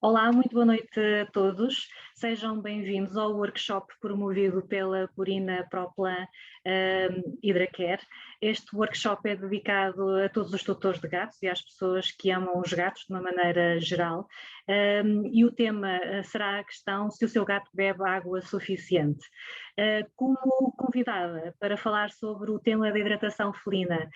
Olá, muito boa noite a todos. Sejam bem-vindos ao workshop promovido pela Purina Proplan Hidracare. Este workshop é dedicado a todos os tutores de gatos e às pessoas que amam os gatos de uma maneira geral. E o tema será a questão se o seu gato bebe água suficiente. Como convidada para falar sobre o tema da hidratação felina,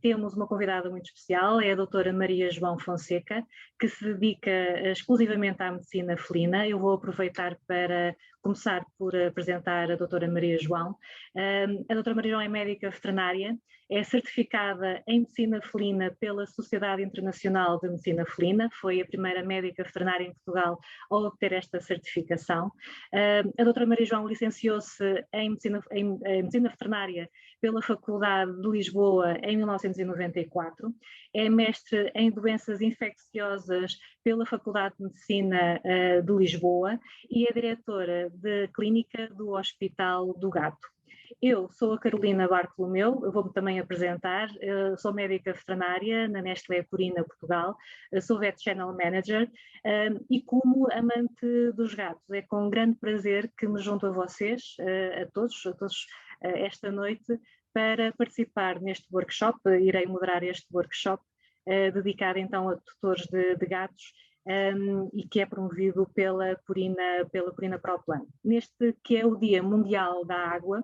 temos uma convidada muito especial, é a doutora Maria João Fonseca, que se dedica exclusivamente à medicina felina. Eu vou aproveitar para começar por apresentar a doutora Maria João. A doutora Maria João é médica veterinária, é certificada em medicina felina pela Sociedade Internacional de Medicina Felina, foi a primeira médica veterinária em Portugal a obter esta certificação. A doutora Maria João licenciou-se em medicina veterinária pela Faculdade de Lisboa em 1994, é mestre em doenças infecciosas pela Faculdade de Medicina de Lisboa e é diretora de clínica do Hospital do Gato. Eu sou a Carolina Bartolomeu, eu vou-me também apresentar, sou médica veterinária na Nestlé Purina Portugal, sou Vet Channel Manager e como amante dos gatos, é com grande prazer que me junto a vocês, a todos esta noite, para participar neste workshop. Irei moderar este workshop dedicado então a tutores de gatos e que é promovido pela Purina Proplan. Neste que é o Dia Mundial da Água.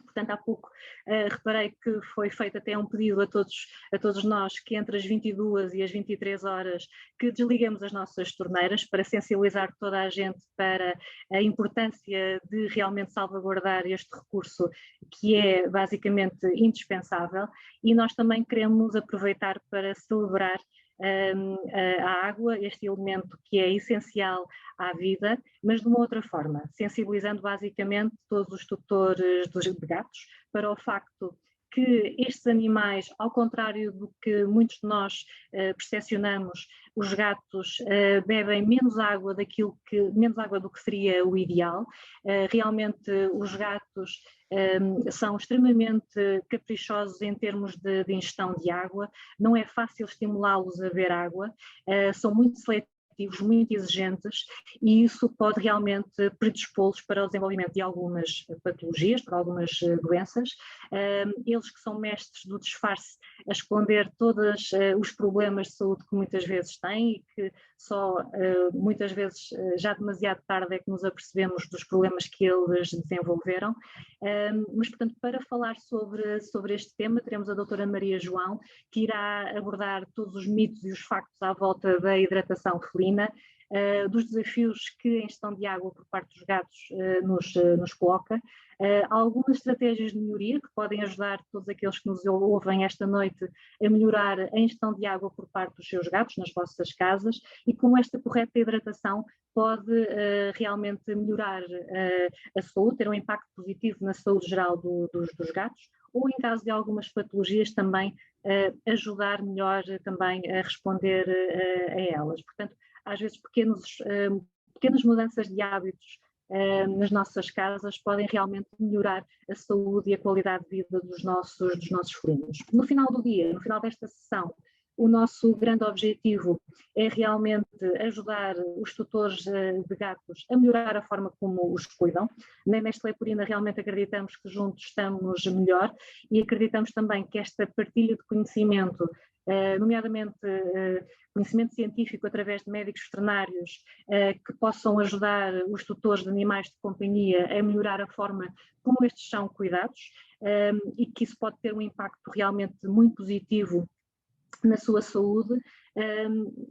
Portanto, há pouco reparei que foi feito até um pedido a todos nós que entre as 22 e as 23 horas que desliguemos as nossas torneiras para sensibilizar toda a gente para a importância de realmente salvaguardar este recurso que é basicamente indispensável, e nós também queremos aproveitar para celebrar a água, este elemento que é essencial à vida, mas de uma outra forma, sensibilizando basicamente todos os tutores de gatos para o facto que estes animais, ao contrário do que muitos de nós percepcionamos, os gatos bebem menos água do que seria o ideal. Realmente os gatos são extremamente caprichosos em termos de ingestão de água, não é fácil estimulá-los a beber água, são muito seletivos, muito exigentes, e isso pode realmente predispô-los para o desenvolvimento de algumas patologias, para algumas doenças. Eles que são mestres do disfarce, a esconder todos os problemas de saúde que muitas vezes têm e que só muitas vezes já demasiado tarde é que nos apercebemos dos problemas que eles desenvolveram. Mas, portanto, para falar sobre este tema, teremos a doutora Maria João, que irá abordar todos os mitos e os factos à volta da hidratação felina, dos desafios que a ingestão de água por parte dos gatos nos coloca, algumas estratégias de melhoria que podem ajudar todos aqueles que nos ouvem esta noite a melhorar a ingestão de água por parte dos seus gatos nas vossas casas, e como esta correta hidratação pode realmente melhorar a saúde, ter um impacto positivo na saúde geral dos gatos, ou em caso de algumas patologias também ajudar melhor também a responder a elas. Portanto, às vezes pequenas mudanças de hábitos nas nossas casas podem realmente melhorar a saúde e a qualidade de vida dos nossos felinos. No final do dia, no final desta sessão, o nosso grande objetivo é realmente ajudar os tutores de gatos a melhorar a forma como os cuidam. Na Nestlé Purina realmente acreditamos que juntos estamos melhor, e acreditamos também que esta partilha de conhecimento, nomeadamente conhecimento científico através de médicos veterinários que possam ajudar os tutores de animais de companhia a melhorar a forma como estes são cuidados, e que isso pode ter um impacto realmente muito positivo na sua saúde,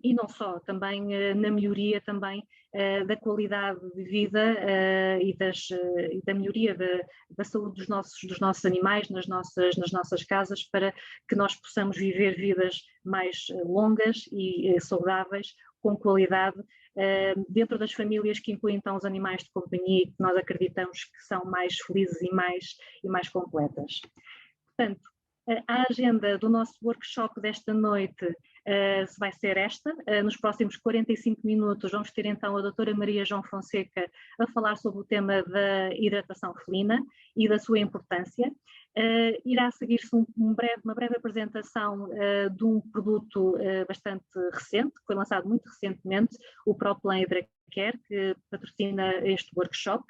e não só, também na melhoria também da qualidade de vida e da melhoria da saúde dos nossos animais nas nossas casas, para que nós possamos viver vidas mais longas e saudáveis, com qualidade, dentro das famílias que incluem então os animais de companhia, que nós acreditamos que são mais felizes e mais completas. Portanto, a agenda do nosso workshop desta noite vai ser esta. Nos próximos 45 minutos vamos ter então a doutora Maria João Fonseca a falar sobre o tema da hidratação felina e da sua importância. Irá seguir-se uma breve apresentação de um produto bastante recente, que foi lançado muito recentemente, o ProPlan HidraCare, que patrocina este workshop,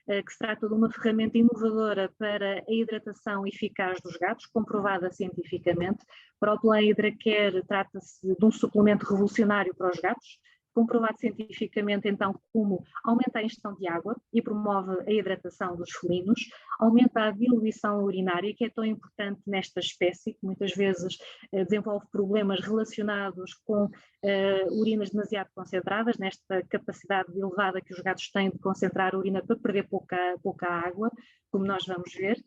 que se trata de uma ferramenta inovadora para a hidratação eficaz dos gatos, comprovada cientificamente. ProPlan HidraCare trata-se de um suplemento revolucionário para os gatos, comprovado cientificamente, então, como aumenta a ingestão de água e promove a hidratação dos felinos, aumenta a diluição urinária, que é tão importante nesta espécie, que muitas vezes desenvolve problemas relacionados com urinas demasiado concentradas, nesta capacidade elevada que os gatos têm de concentrar a urina para perder pouca água, como nós vamos ver.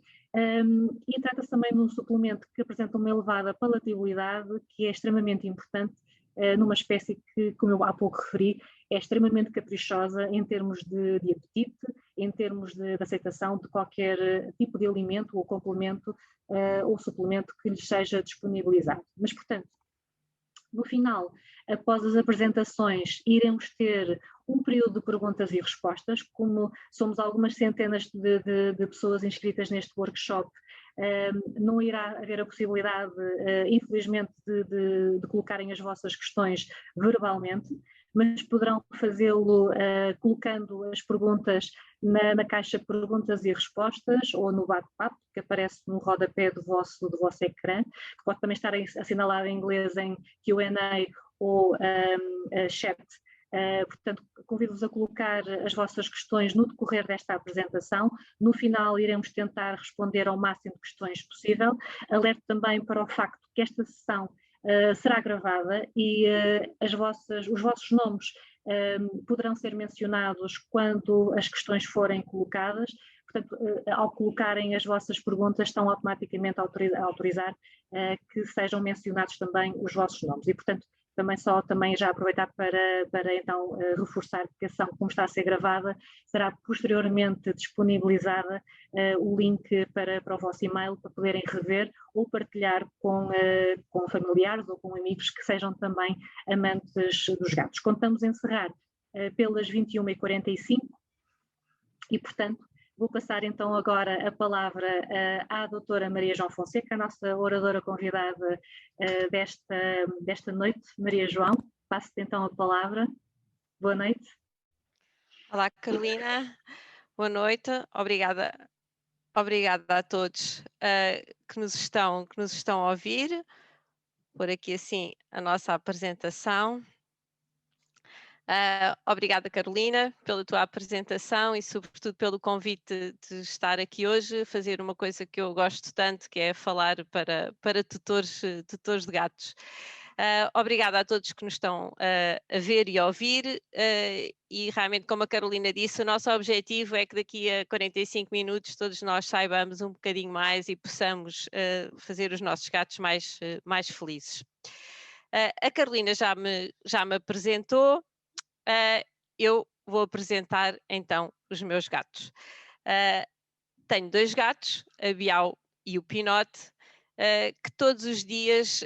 E trata-se também de um suplemento que apresenta uma elevada palatabilidade, que é extremamente importante numa espécie que, como eu há pouco referi, é extremamente caprichosa em termos de apetite, em termos de aceitação de qualquer tipo de alimento ou complemento ou suplemento que lhes seja disponibilizado. Mas, portanto, no final, após as apresentações, iremos ter um período de perguntas e respostas. Como somos algumas centenas de pessoas inscritas neste workshop, não irá haver a possibilidade, infelizmente, de colocarem as vossas questões verbalmente, mas poderão fazê-lo colocando as perguntas na caixa de perguntas e respostas ou no bate-papo, que aparece no rodapé do vosso ecrã, que pode também estar assinalado em inglês em Q&A ou chat. Portanto, convido-vos a colocar as vossas questões no decorrer desta apresentação. No final, iremos tentar responder ao máximo de questões possível. Alerto também para o facto que esta sessão será gravada e os vossos nomes poderão ser mencionados quando as questões forem colocadas. Portanto, ao colocarem as vossas perguntas, estão automaticamente a autorizar que sejam mencionados também os vossos nomes. E, portanto, também já aproveitar para então reforçar que a sessão, como está a ser gravada, será posteriormente disponibilizada o link para o vosso e-mail para poderem rever ou partilhar com familiares ou com amigos que sejam também amantes dos gatos. Contamos encerrar pelas 21h45 e, portanto, vou passar então agora a palavra à doutora Maria João Fonseca, a nossa oradora convidada desta noite. Maria João, passo-te então a palavra. Boa noite. Olá, Carolina. Boa noite. Obrigada a todos que nos estão a ouvir. Por aqui assim a nossa apresentação. Obrigada, Carolina, pela tua apresentação e sobretudo pelo convite de estar aqui hoje, fazer uma coisa que eu gosto tanto, que é falar para tutores de gatos. Obrigada a todos que nos estão a ver e a ouvir e realmente, como a Carolina disse, o nosso objetivo é que daqui a 45 minutos todos nós saibamos um bocadinho mais e possamos fazer os nossos gatos mais felizes. A Carolina já me apresentou. Eu vou apresentar então os meus gatos. Tenho 2 gatos, a Biau e o Pinote, que todos os dias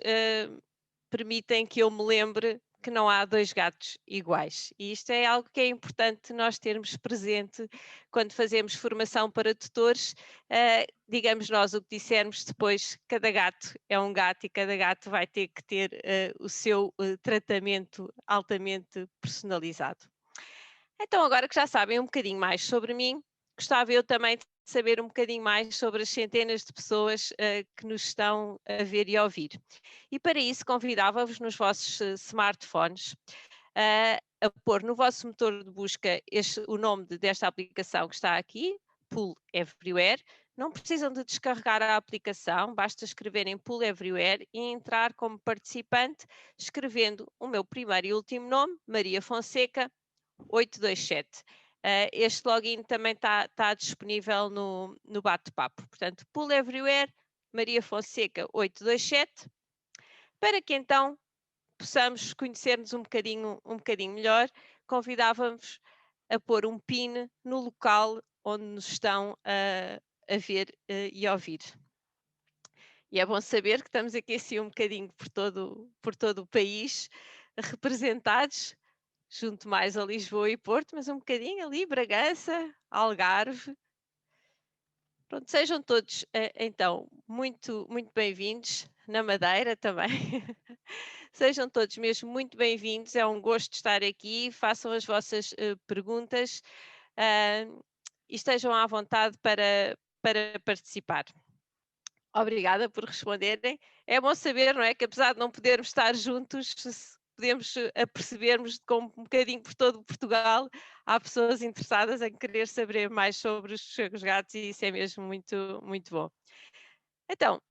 permitem que eu me lembre que não há 2 gatos iguais. E isto é algo que é importante nós termos presente quando fazemos formação para tutores. Digamos nós o que dissermos, depois cada gato é um gato e cada gato vai ter que ter o seu tratamento altamente personalizado. Então, agora que já sabem um bocadinho mais sobre mim, gostava eu também de saber um bocadinho mais sobre as centenas de pessoas que nos estão a ver e a ouvir. E para isso convidava-vos nos vossos smartphones a pôr no vosso motor de busca o nome desta aplicação que está aqui, Pool Everywhere. Não precisam de descarregar a aplicação, basta escreverem Pool Everywhere e entrar como participante, escrevendo o meu primeiro e último nome, Maria Fonseca 827. Este login também está disponível no bate-papo. Portanto, Pool Everywhere, Maria Fonseca 827, para que então possamos conhecer-nos um bocadinho melhor, convidávamos a pôr um pin no local onde nos estão a ver e a ouvir. E é bom saber que estamos aqui assim um bocadinho por todo o país representados, junto mais a Lisboa e Porto, mas um bocadinho ali, Bragança, Algarve. Pronto, sejam todos então muito bem-vindos, na Madeira também. Sejam todos mesmo muito bem-vindos, é um gosto estar aqui, façam as vossas perguntas e estejam à vontade para participar. Obrigada por responderem. É bom saber, não é, que apesar de não podermos estar juntos, podemos apercebermos com um bocadinho por todo Portugal, há pessoas interessadas em querer saber mais sobre os seus gatos e isso é mesmo muito bom. Então,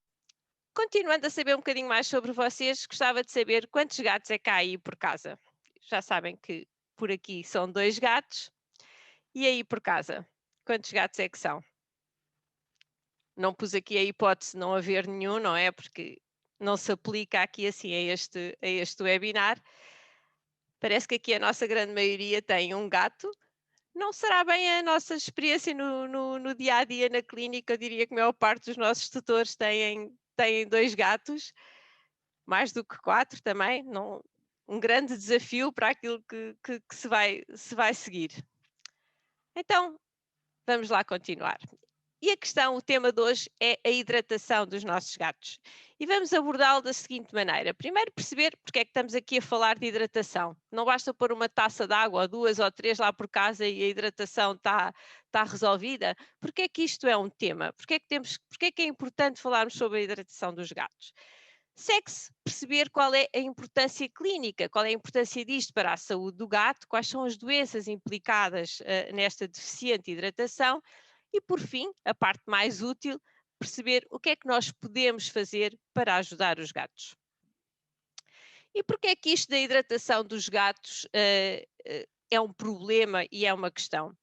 continuando a saber um bocadinho mais sobre vocês, gostava de saber quantos gatos é que há aí por casa. Já sabem que por aqui são 2 gatos. E aí por casa, quantos gatos é que são? Não pus aqui a hipótese de não haver nenhum, não é? Porque não se aplica aqui assim a este webinar. Parece que aqui a nossa grande maioria tem um gato. Não será bem a nossa experiência no dia a dia na clínica. Eu diria que a maior parte dos nossos tutores têm 2 gatos, mais do que 4 também. Não, um grande desafio para aquilo que se vai seguir. Então, vamos lá continuar. E a questão, o tema de hoje é a hidratação dos nossos gatos. E vamos abordá-lo da seguinte maneira. Primeiro perceber porque é que estamos aqui a falar de hidratação. Não basta pôr uma taça de água, ou 2 ou 3 lá por casa e a hidratação está resolvida. Porque é que isto é um tema? Porque é que é importante falarmos sobre a hidratação dos gatos? Segue-se perceber qual é a importância clínica, qual é a importância disto para a saúde do gato, quais são as doenças implicadas nesta deficiente hidratação e, por fim, a parte mais útil, perceber o que é que nós podemos fazer para ajudar os gatos. E porquê é que isto da hidratação dos gatos é um problema e é uma questão?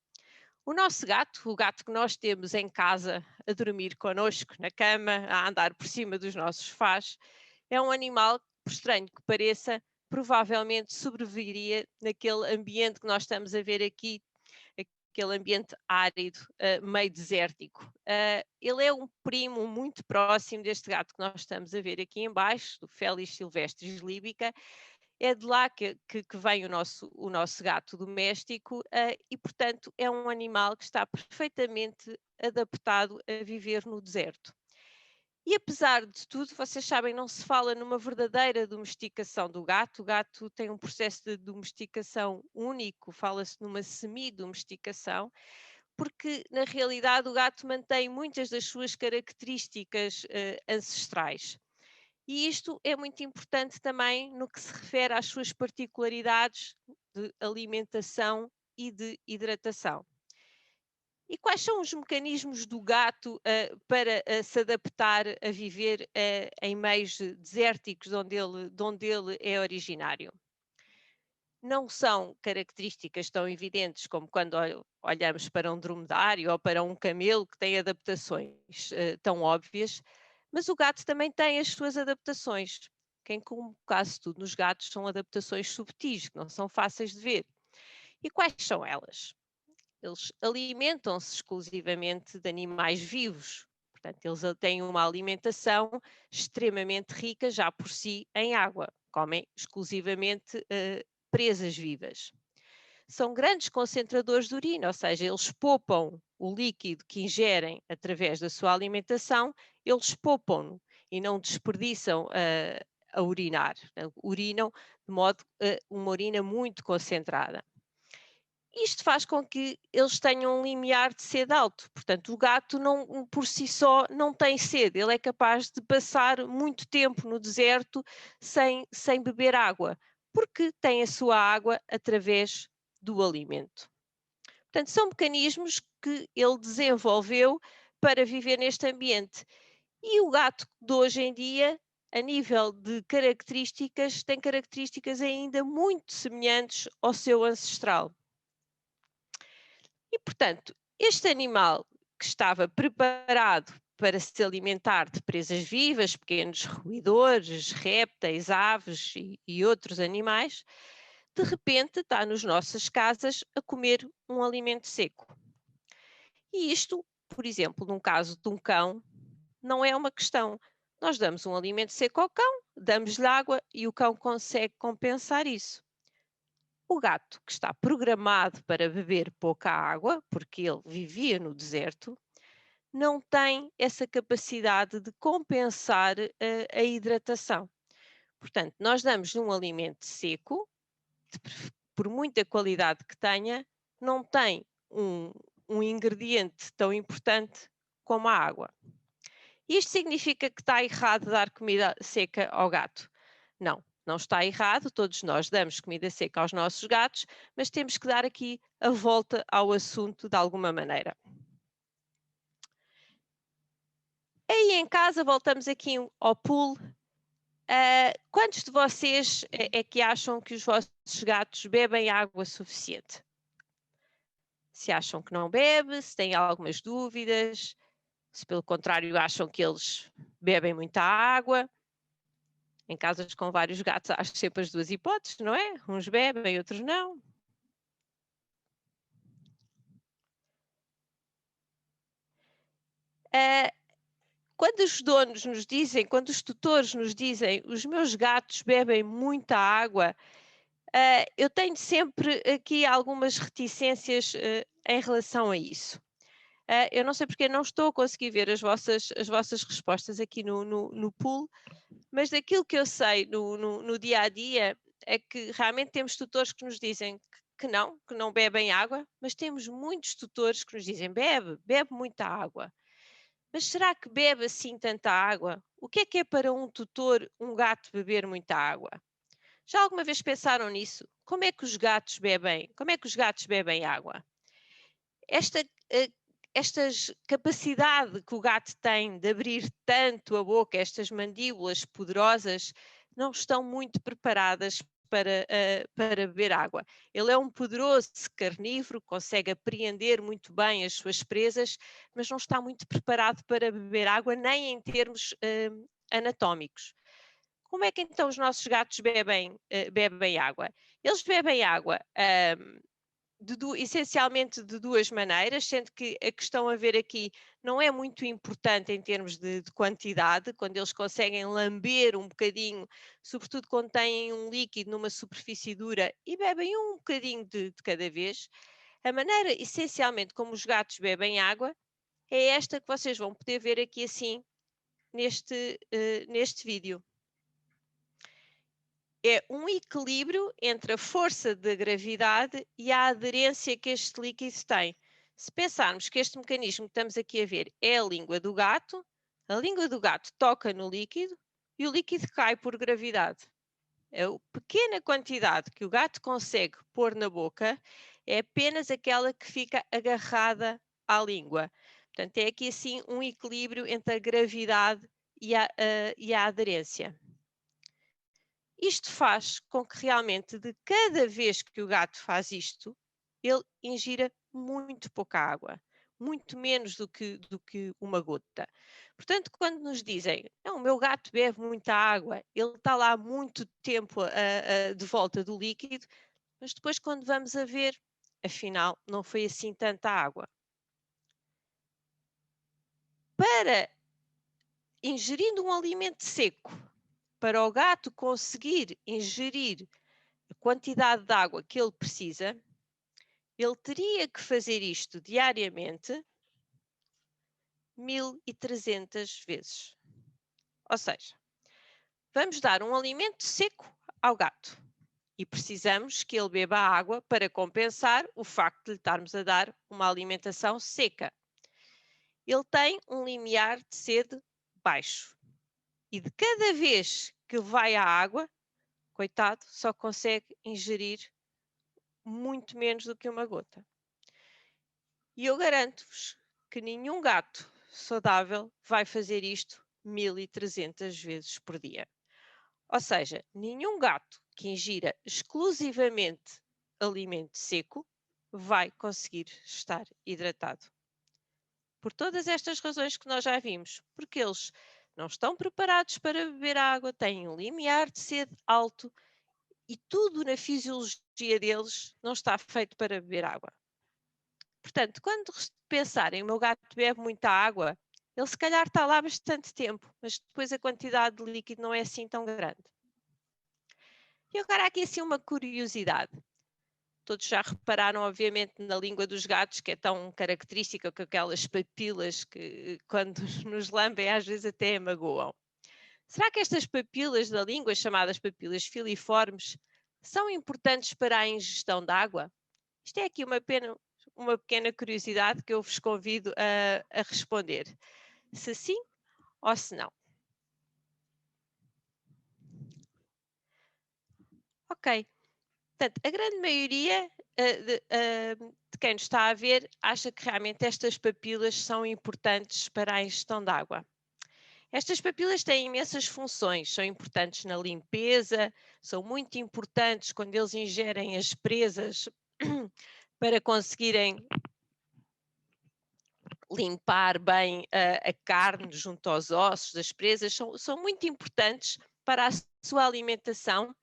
O nosso gato, o gato que nós temos em casa, a dormir connosco na cama, a andar por cima dos nossos sofás, é um animal, por estranho que pareça, provavelmente sobreviveria naquele ambiente que nós estamos a ver aqui, aquele ambiente árido, meio desértico. Ele é um primo muito próximo deste gato que nós estamos a ver aqui embaixo, do Felis silvestris libica. É de lá que vem o nosso gato doméstico e, portanto, é um animal que está perfeitamente adaptado a viver no deserto. E apesar de tudo, vocês sabem, não se fala numa verdadeira domesticação do gato. O gato tem um processo de domesticação único, fala-se numa semi-domesticação, porque na realidade o gato mantém muitas das suas características ancestrais. E isto é muito importante também no que se refere às suas particularidades de alimentação e de hidratação. E quais são os mecanismos do gato para se adaptar a viver em meios desérticos de onde ele é originário? Não são características tão evidentes como quando olhamos para um dromedário ou para um camelo, que tem adaptações tão óbvias, mas o gato também tem as suas adaptações, que como quase tudo nos gatos são adaptações subtis, que não são fáceis de ver. E quais são elas? Eles alimentam-se exclusivamente de animais vivos. Portanto, eles têm uma alimentação extremamente rica já por si em água. Comem exclusivamente presas vivas. São grandes concentradores de urina, ou seja, eles poupam o líquido que ingerem através da sua alimentação, eles poupam-no e não desperdiçam a urinar. Urinam de modo uma urina muito concentrada. Isto faz com que eles tenham um limiar de sede alto. Portanto, o gato não, por si só não tem sede. Ele é capaz de passar muito tempo no deserto sem beber água, porque tem a sua água através do alimento. Portanto, são mecanismos que ele desenvolveu para viver neste ambiente. E o gato de hoje em dia, a nível de características, tem características ainda muito semelhantes ao seu ancestral. E, portanto, este animal que estava preparado para se alimentar de presas vivas, pequenos roedores, répteis, aves e outros animais, de repente está nas nossas casas a comer um alimento seco. E isto, por exemplo, num caso de um cão, não é uma questão. Nós damos um alimento seco ao cão, damos-lhe água e o cão consegue compensar isso. O gato, que está programado para beber pouca água, porque ele vivia no deserto, não tem essa capacidade de compensar a hidratação. Portanto, nós damos um alimento seco, por muita qualidade que tenha, não tem um ingrediente tão importante como a água. Isto significa que está errado dar comida seca ao gato? Não, não está errado, todos nós damos comida seca aos nossos gatos, mas temos que dar aqui a volta ao assunto de alguma maneira. Aí em casa, voltamos aqui ao pool. Quantos de vocês é que acham que os vossos gatos bebem água suficiente? Se acham que não bebe, se têm algumas dúvidas, se pelo contrário acham que eles bebem muita água. Em casas com vários gatos há sempre as duas hipóteses, não é? Uns bebem, outros não. Quando os donos nos dizem, quando os tutores nos dizem os meus gatos bebem muita água, eu tenho sempre aqui algumas reticências em relação a isso. Eu não sei porque não estou a conseguir ver as vossas respostas aqui no pool, mas daquilo que eu sei no dia a dia é que realmente temos tutores que nos dizem que não bebem água, mas temos muitos tutores que nos dizem bebe muita água. Mas será que bebe assim tanta água? O que é para um tutor um gato beber muita água? Já alguma vez pensaram nisso? Como é que os gatos bebem? Como é que os gatos bebem água? Esta capacidade que o gato tem de abrir tanto a boca, estas mandíbulas poderosas, não estão muito preparadas para beber água. Ele é um poderoso carnívoro, consegue apreender muito bem as suas presas, mas não está muito preparado para beber água, nem em termos anatómicos. Como é que então os nossos gatos bebem água? Eles bebem água essencialmente de duas maneiras, sendo que a que estão a ver aqui não é muito importante em termos de quantidade, quando eles conseguem lamber um bocadinho, sobretudo quando têm um líquido numa superfície dura e bebem um bocadinho de cada vez. A maneira essencialmente como os gatos bebem água é esta que vocês vão poder ver aqui assim neste vídeo. É um equilíbrio entre a força da gravidade e a aderência que este líquido tem. Se pensarmos que este mecanismo que estamos aqui a ver é a língua do gato toca no líquido e o líquido cai por gravidade. A pequena quantidade que o gato consegue pôr na boca é apenas aquela que fica agarrada à língua. Portanto, é aqui assim um equilíbrio entre a gravidade e a aderência. Isto faz com que realmente de cada vez que o gato faz isto, ele ingira muito pouca água, muito menos do que uma gota. Portanto, quando nos dizem, não, o meu gato bebe muita água, ele está lá muito tempo de volta do líquido, mas depois quando vamos a ver, afinal, não foi assim tanta água. Para ingerindo um alimento seco, para o gato conseguir ingerir a quantidade de água que ele precisa, ele teria que fazer isto diariamente 1300 vezes. Ou seja, vamos dar um alimento seco ao gato e precisamos que ele beba água para compensar o facto de lhe estarmos a dar uma alimentação seca. Ele tem um limiar de sede baixo e de cada vez que vai à água, coitado, só consegue ingerir muito menos do que uma gota. E eu garanto-vos que nenhum gato saudável vai fazer isto 1300 vezes por dia. Ou seja, nenhum gato que ingira exclusivamente alimento seco vai conseguir estar hidratado. Por todas estas razões que nós já vimos, porque eles não estão preparados para beber água, têm um limiar de sede alto e tudo na fisiologia deles não está feito para beber água. Portanto, quando pensarem, o meu gato bebe muita água, ele se calhar está lá bastante tempo, mas depois a quantidade de líquido não é assim tão grande. E agora aqui assim uma curiosidade. Todos já repararam, obviamente, na língua dos gatos, que é tão característica, com aquelas papilas que, quando nos lambem, às vezes até magoam. Será que estas papilas da língua, chamadas papilas filiformes, são importantes para a ingestão de água? Isto é aqui uma pequena curiosidade que eu vos convido a responder. Se sim ou se não. Ok. Portanto, a grande maioria de quem nos está a ver acha que realmente estas papilas são importantes para a ingestão de água. Estas papilas têm imensas funções, são importantes na limpeza, são muito importantes quando eles ingerem as presas para conseguirem limpar bem a carne junto aos ossos das presas, são muito importantes para a sua alimentação,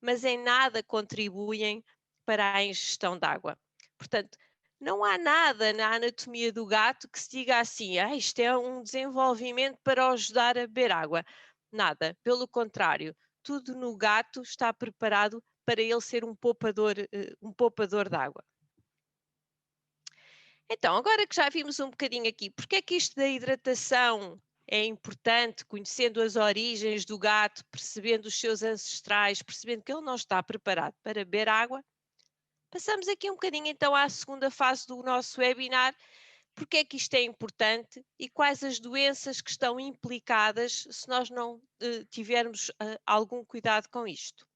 mas em nada contribuem para a ingestão de água. Portanto, não há nada na anatomia do gato que se diga assim, isto é um desenvolvimento para o ajudar a beber água. Nada, pelo contrário, tudo no gato está preparado para ele ser um poupador de água. Então, agora que já vimos um bocadinho aqui, porque é que isto da hidratação é importante, conhecendo as origens do gato, percebendo os seus ancestrais, percebendo que ele não está preparado para beber água, passamos aqui um bocadinho então à segunda fase do nosso webinar, porque é que isto é importante e quais as doenças que estão implicadas se nós não tivermos algum cuidado com isto.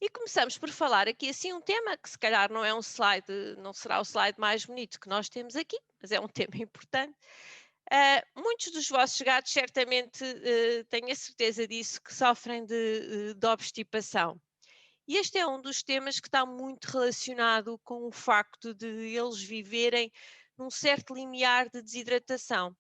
E começamos por falar aqui assim um tema que se calhar não é um slide, não será o slide mais bonito que nós temos aqui, mas é um tema importante. Muitos dos vossos gatos certamente, tenho a certeza disso, que sofrem de obstipação. E este é um dos temas que está muito relacionado com o facto de eles viverem num certo limiar de desidratação.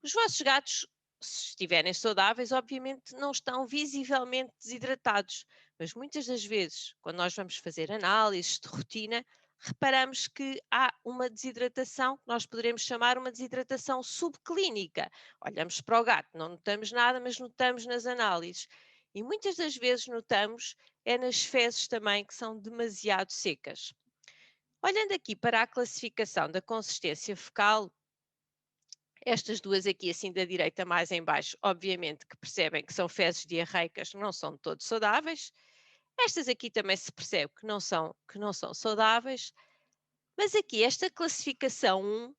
Os vossos gatos, se estiverem saudáveis, obviamente não estão visivelmente desidratados, mas muitas das vezes, quando nós vamos fazer análises de rotina, reparamos que há uma desidratação que nós poderemos chamar uma desidratação subclínica. Olhamos para o gato, não notamos nada, mas notamos nas análises. E muitas das vezes notamos nas fezes também que são demasiado secas. Olhando aqui para a classificação da consistência fecal, estas duas aqui, assim da direita mais em baixo, obviamente que percebem que são fezes diarreicas, não são de todo saudáveis. Estas aqui também se percebe que não são saudáveis. Mas aqui, esta classificação 1,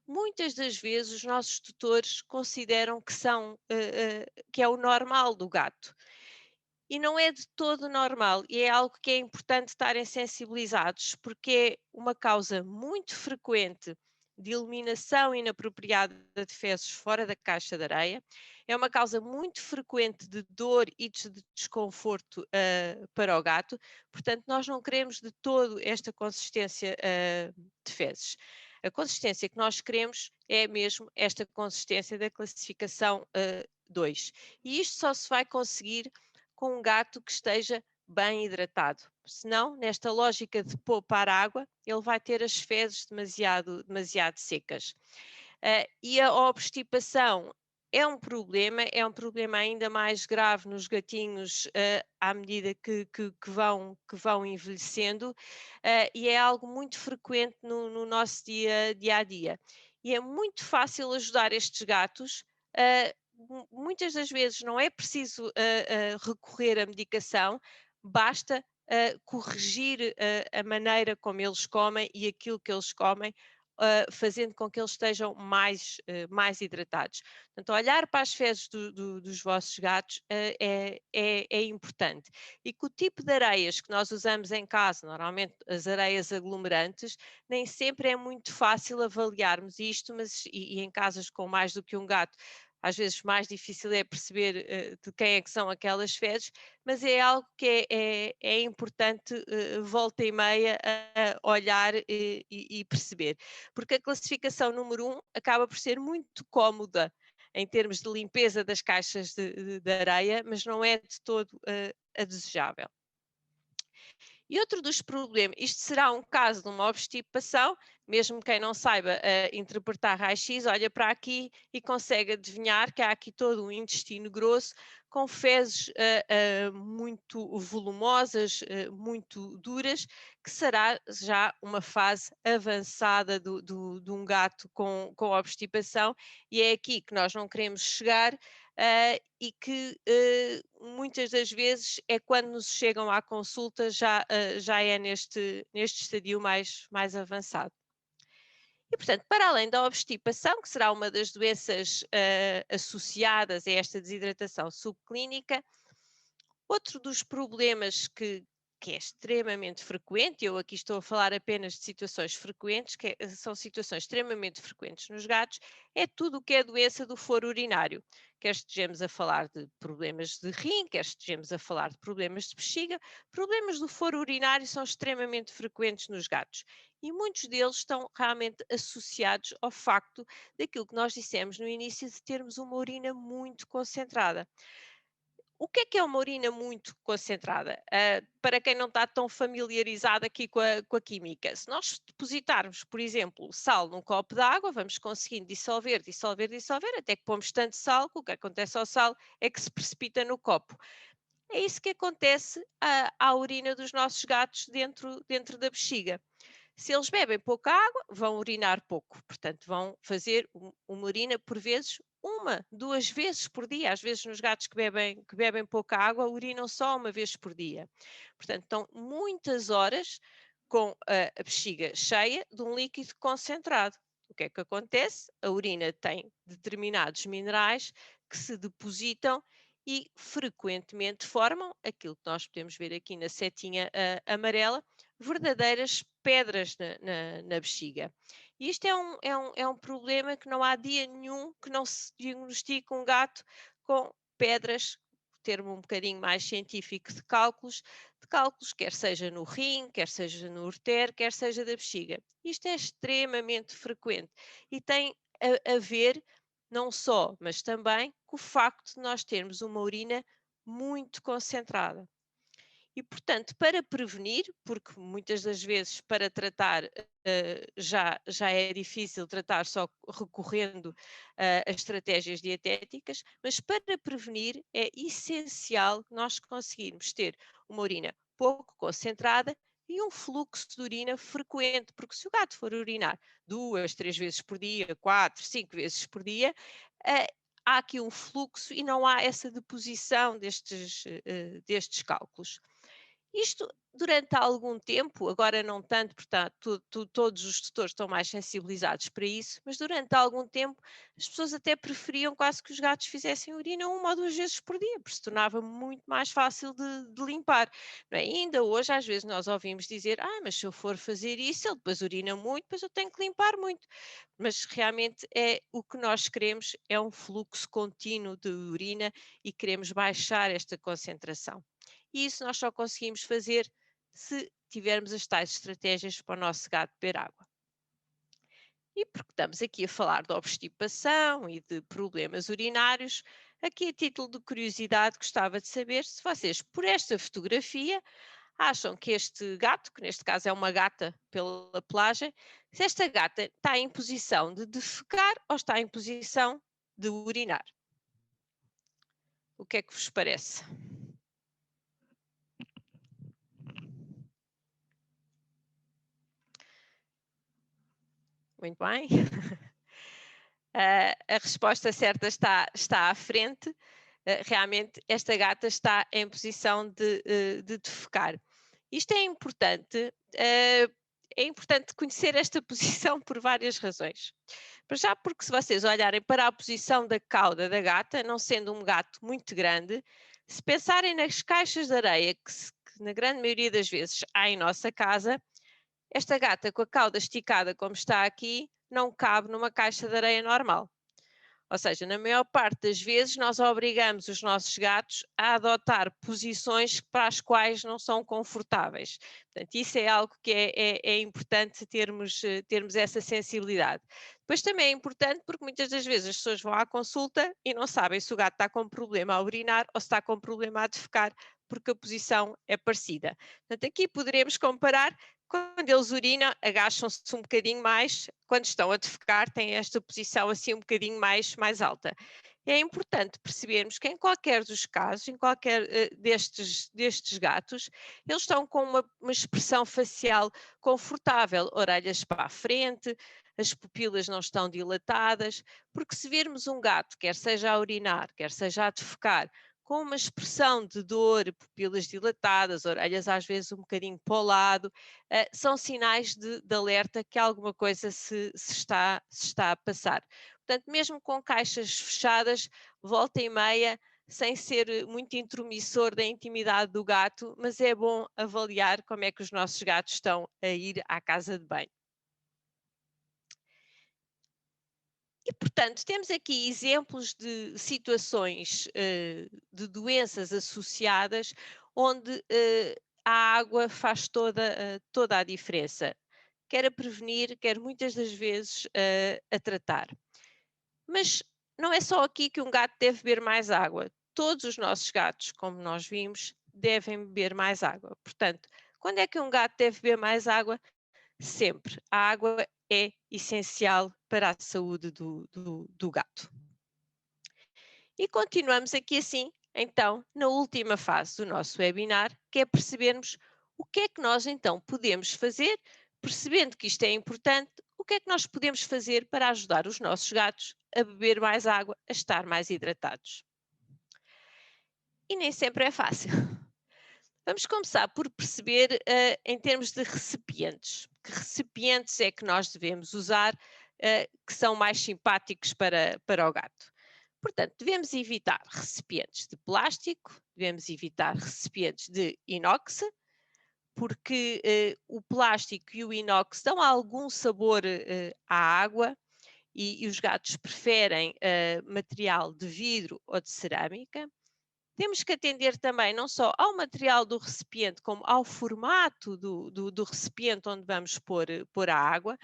muitas das vezes os nossos tutores consideram que é o normal do gato. E não é de todo normal, e é algo que é importante estarem sensibilizados, porque é uma causa muito frequente de eliminação inapropriada de fezes fora da caixa de areia, é uma causa muito frequente de dor e de desconforto para o gato, portanto nós não queremos de todo esta consistência de fezes. A consistência que nós queremos é mesmo esta consistência da classificação 2. E isto só se vai conseguir com um gato que esteja bem hidratado. Senão, nesta lógica de poupar água, ele vai ter as fezes demasiado secas. E a obstipação é um problema ainda mais grave nos gatinhos à medida que vão envelhecendo, e é algo muito frequente no nosso dia a dia. E é muito fácil ajudar estes gatos. Muitas das vezes não é preciso recorrer à medicação, basta corrigir a maneira como eles comem e aquilo que eles comem, fazendo com que eles estejam mais hidratados. Portanto, olhar para as fezes dos vossos gatos é importante. E que o tipo de areias que nós usamos em casa, normalmente as areias aglomerantes, nem sempre é muito fácil avaliarmos isto, mas e em casas com mais do que um gato, às vezes mais difícil é perceber de quem é que são aquelas fezes, mas é algo que é importante volta e meia a olhar e perceber. Porque a classificação número 1 acaba por ser muito cómoda em termos de limpeza das caixas de areia, mas não é de todo a desejável. E outro dos problemas, isto será um caso de uma obstipação, mesmo quem não saiba interpretar raio-x, olha para aqui e consegue adivinhar que há aqui todo um intestino grosso com fezes muito volumosas, muito duras, que será já uma fase avançada de um gato com obstipação, e é aqui que nós não queremos chegar. E que muitas das vezes é quando nos chegam à consulta, já é neste estadio mais avançado. E, portanto, para além da obstipação, que será uma das doenças associadas a esta desidratação subclínica, outro dos problemas que é extremamente frequente, eu aqui estou a falar apenas de situações frequentes, são situações extremamente frequentes nos gatos, é tudo o que é doença do foro urinário. Quer estejamos a falar de problemas de rim, quer estejamos a falar de problemas de bexiga, problemas do foro urinário são extremamente frequentes nos gatos. E muitos deles estão realmente associados ao facto daquilo que nós dissemos no início, de termos uma urina muito concentrada. O que é uma urina muito concentrada? Para quem não está tão familiarizado aqui com a química, se nós depositarmos, por exemplo, sal num copo de água, vamos conseguindo dissolver, até que pomos tanto sal, que o que acontece ao sal é que se precipita no copo. É isso que acontece à urina dos nossos gatos dentro da bexiga. Se eles bebem pouca água, vão urinar pouco. Portanto, vão fazer uma urina, por vezes, 1, 2 vezes por dia. Às vezes, nos gatos que bebem pouca água, urinam só 1 vez por dia. Portanto, estão muitas horas com a bexiga cheia de um líquido concentrado. O que é que acontece? A urina tem determinados minerais que se depositam e frequentemente formam aquilo que nós podemos ver aqui na setinha amarela, verdadeiras pedras na bexiga. E isto é um problema que não há dia nenhum que não se diagnostique um gato com pedras, termo um bocadinho mais científico de cálculos, quer seja no rim, quer seja no ureter, quer seja da bexiga. Isto é extremamente frequente e tem a ver não só, mas também com o facto de nós termos uma urina muito concentrada. E, portanto, para prevenir, porque muitas das vezes para tratar já é difícil tratar só recorrendo a estratégias dietéticas, mas para prevenir é essencial nós conseguirmos ter uma urina pouco concentrada e um fluxo de urina frequente, porque se o gato for urinar 2, 3 vezes por dia, 4, 5 vezes por dia, há aqui um fluxo e não há essa deposição destes cálculos. Isto durante algum tempo, agora não tanto, porque todos os tutores estão mais sensibilizados para isso, mas durante algum tempo as pessoas até preferiam quase que os gatos fizessem urina 1 ou 2 vezes por dia, porque se tornava muito mais fácil de limpar. Não é? E ainda hoje, às vezes, nós ouvimos dizer: mas se eu for fazer isso, ele depois urina muito, depois eu tenho que limpar muito. Mas realmente o que nós queremos é um fluxo contínuo de urina e queremos baixar esta concentração. E isso nós só conseguimos fazer se tivermos as tais estratégias para o nosso gato beber água. E porque estamos aqui a falar de obstipação e de problemas urinários, aqui a título de curiosidade gostava de saber se vocês, por esta fotografia, acham que este gato, que neste caso é uma gata pela pelagem, se esta gata está em posição de defecar ou está em posição de urinar. O que é que vos parece? Muito bem. A resposta certa está à frente. Realmente, esta gata está em posição de defecar. Isto é importante conhecer esta posição por várias razões. Para já, porque se vocês olharem para a posição da cauda da gata, não sendo um gato muito grande, se pensarem nas caixas de areia que na grande maioria das vezes há em nossa casa, esta gata com a cauda esticada como está aqui, não cabe numa caixa de areia normal. Ou seja, na maior parte das vezes nós obrigamos os nossos gatos a adotar posições para as quais não são confortáveis. Portanto, isso é algo que é importante termos essa sensibilidade. Depois também é importante porque muitas das vezes as pessoas vão à consulta e não sabem se o gato está com problema a urinar ou se está com problema a defecar, porque a posição é parecida. Portanto, aqui poderemos comparar. Quando eles urinam, agacham-se um bocadinho mais. Quando estão a defecar, têm esta posição assim um bocadinho mais alta. É importante percebermos que em qualquer dos casos, em qualquer destes gatos, eles estão com uma expressão facial confortável, orelhas para a frente, as pupilas não estão dilatadas, porque se virmos um gato, quer seja a urinar, quer seja a defecar, com uma expressão de dor, pupilas dilatadas, orelhas às vezes um bocadinho para o lado, são sinais de alerta que alguma coisa se está a passar. Portanto, mesmo com caixas fechadas, volta e meia, sem ser muito intromissor da intimidade do gato, mas é bom avaliar como é que os nossos gatos estão a ir à casa de banho. E, portanto, temos aqui exemplos de situações de doenças associadas onde a água faz toda a diferença, quer a prevenir, quer muitas das vezes a tratar. Mas não é só aqui que um gato deve beber mais água. Todos os nossos gatos, como nós vimos, devem beber mais água. Portanto, quando é que um gato deve beber mais água? Sempre. A água é essencial para a saúde do gato. E continuamos aqui assim, então, na última fase do nosso webinar, que é percebermos o que é que nós então podemos fazer, percebendo que isto é importante, o que é que nós podemos fazer para ajudar os nossos gatos a beber mais água, a estar mais hidratados. E nem sempre é fácil. Vamos começar por perceber em termos de recipientes. Que recipientes é que nós devemos usar que são mais simpáticos para o gato? Portanto, devemos evitar recipientes de plástico, devemos evitar recipientes de inox, porque o plástico e o inox dão algum sabor à água e os gatos preferem material de vidro ou de cerâmica. Temos que atender também não só ao material do recipiente, como ao formato do recipiente onde vamos pôr a água.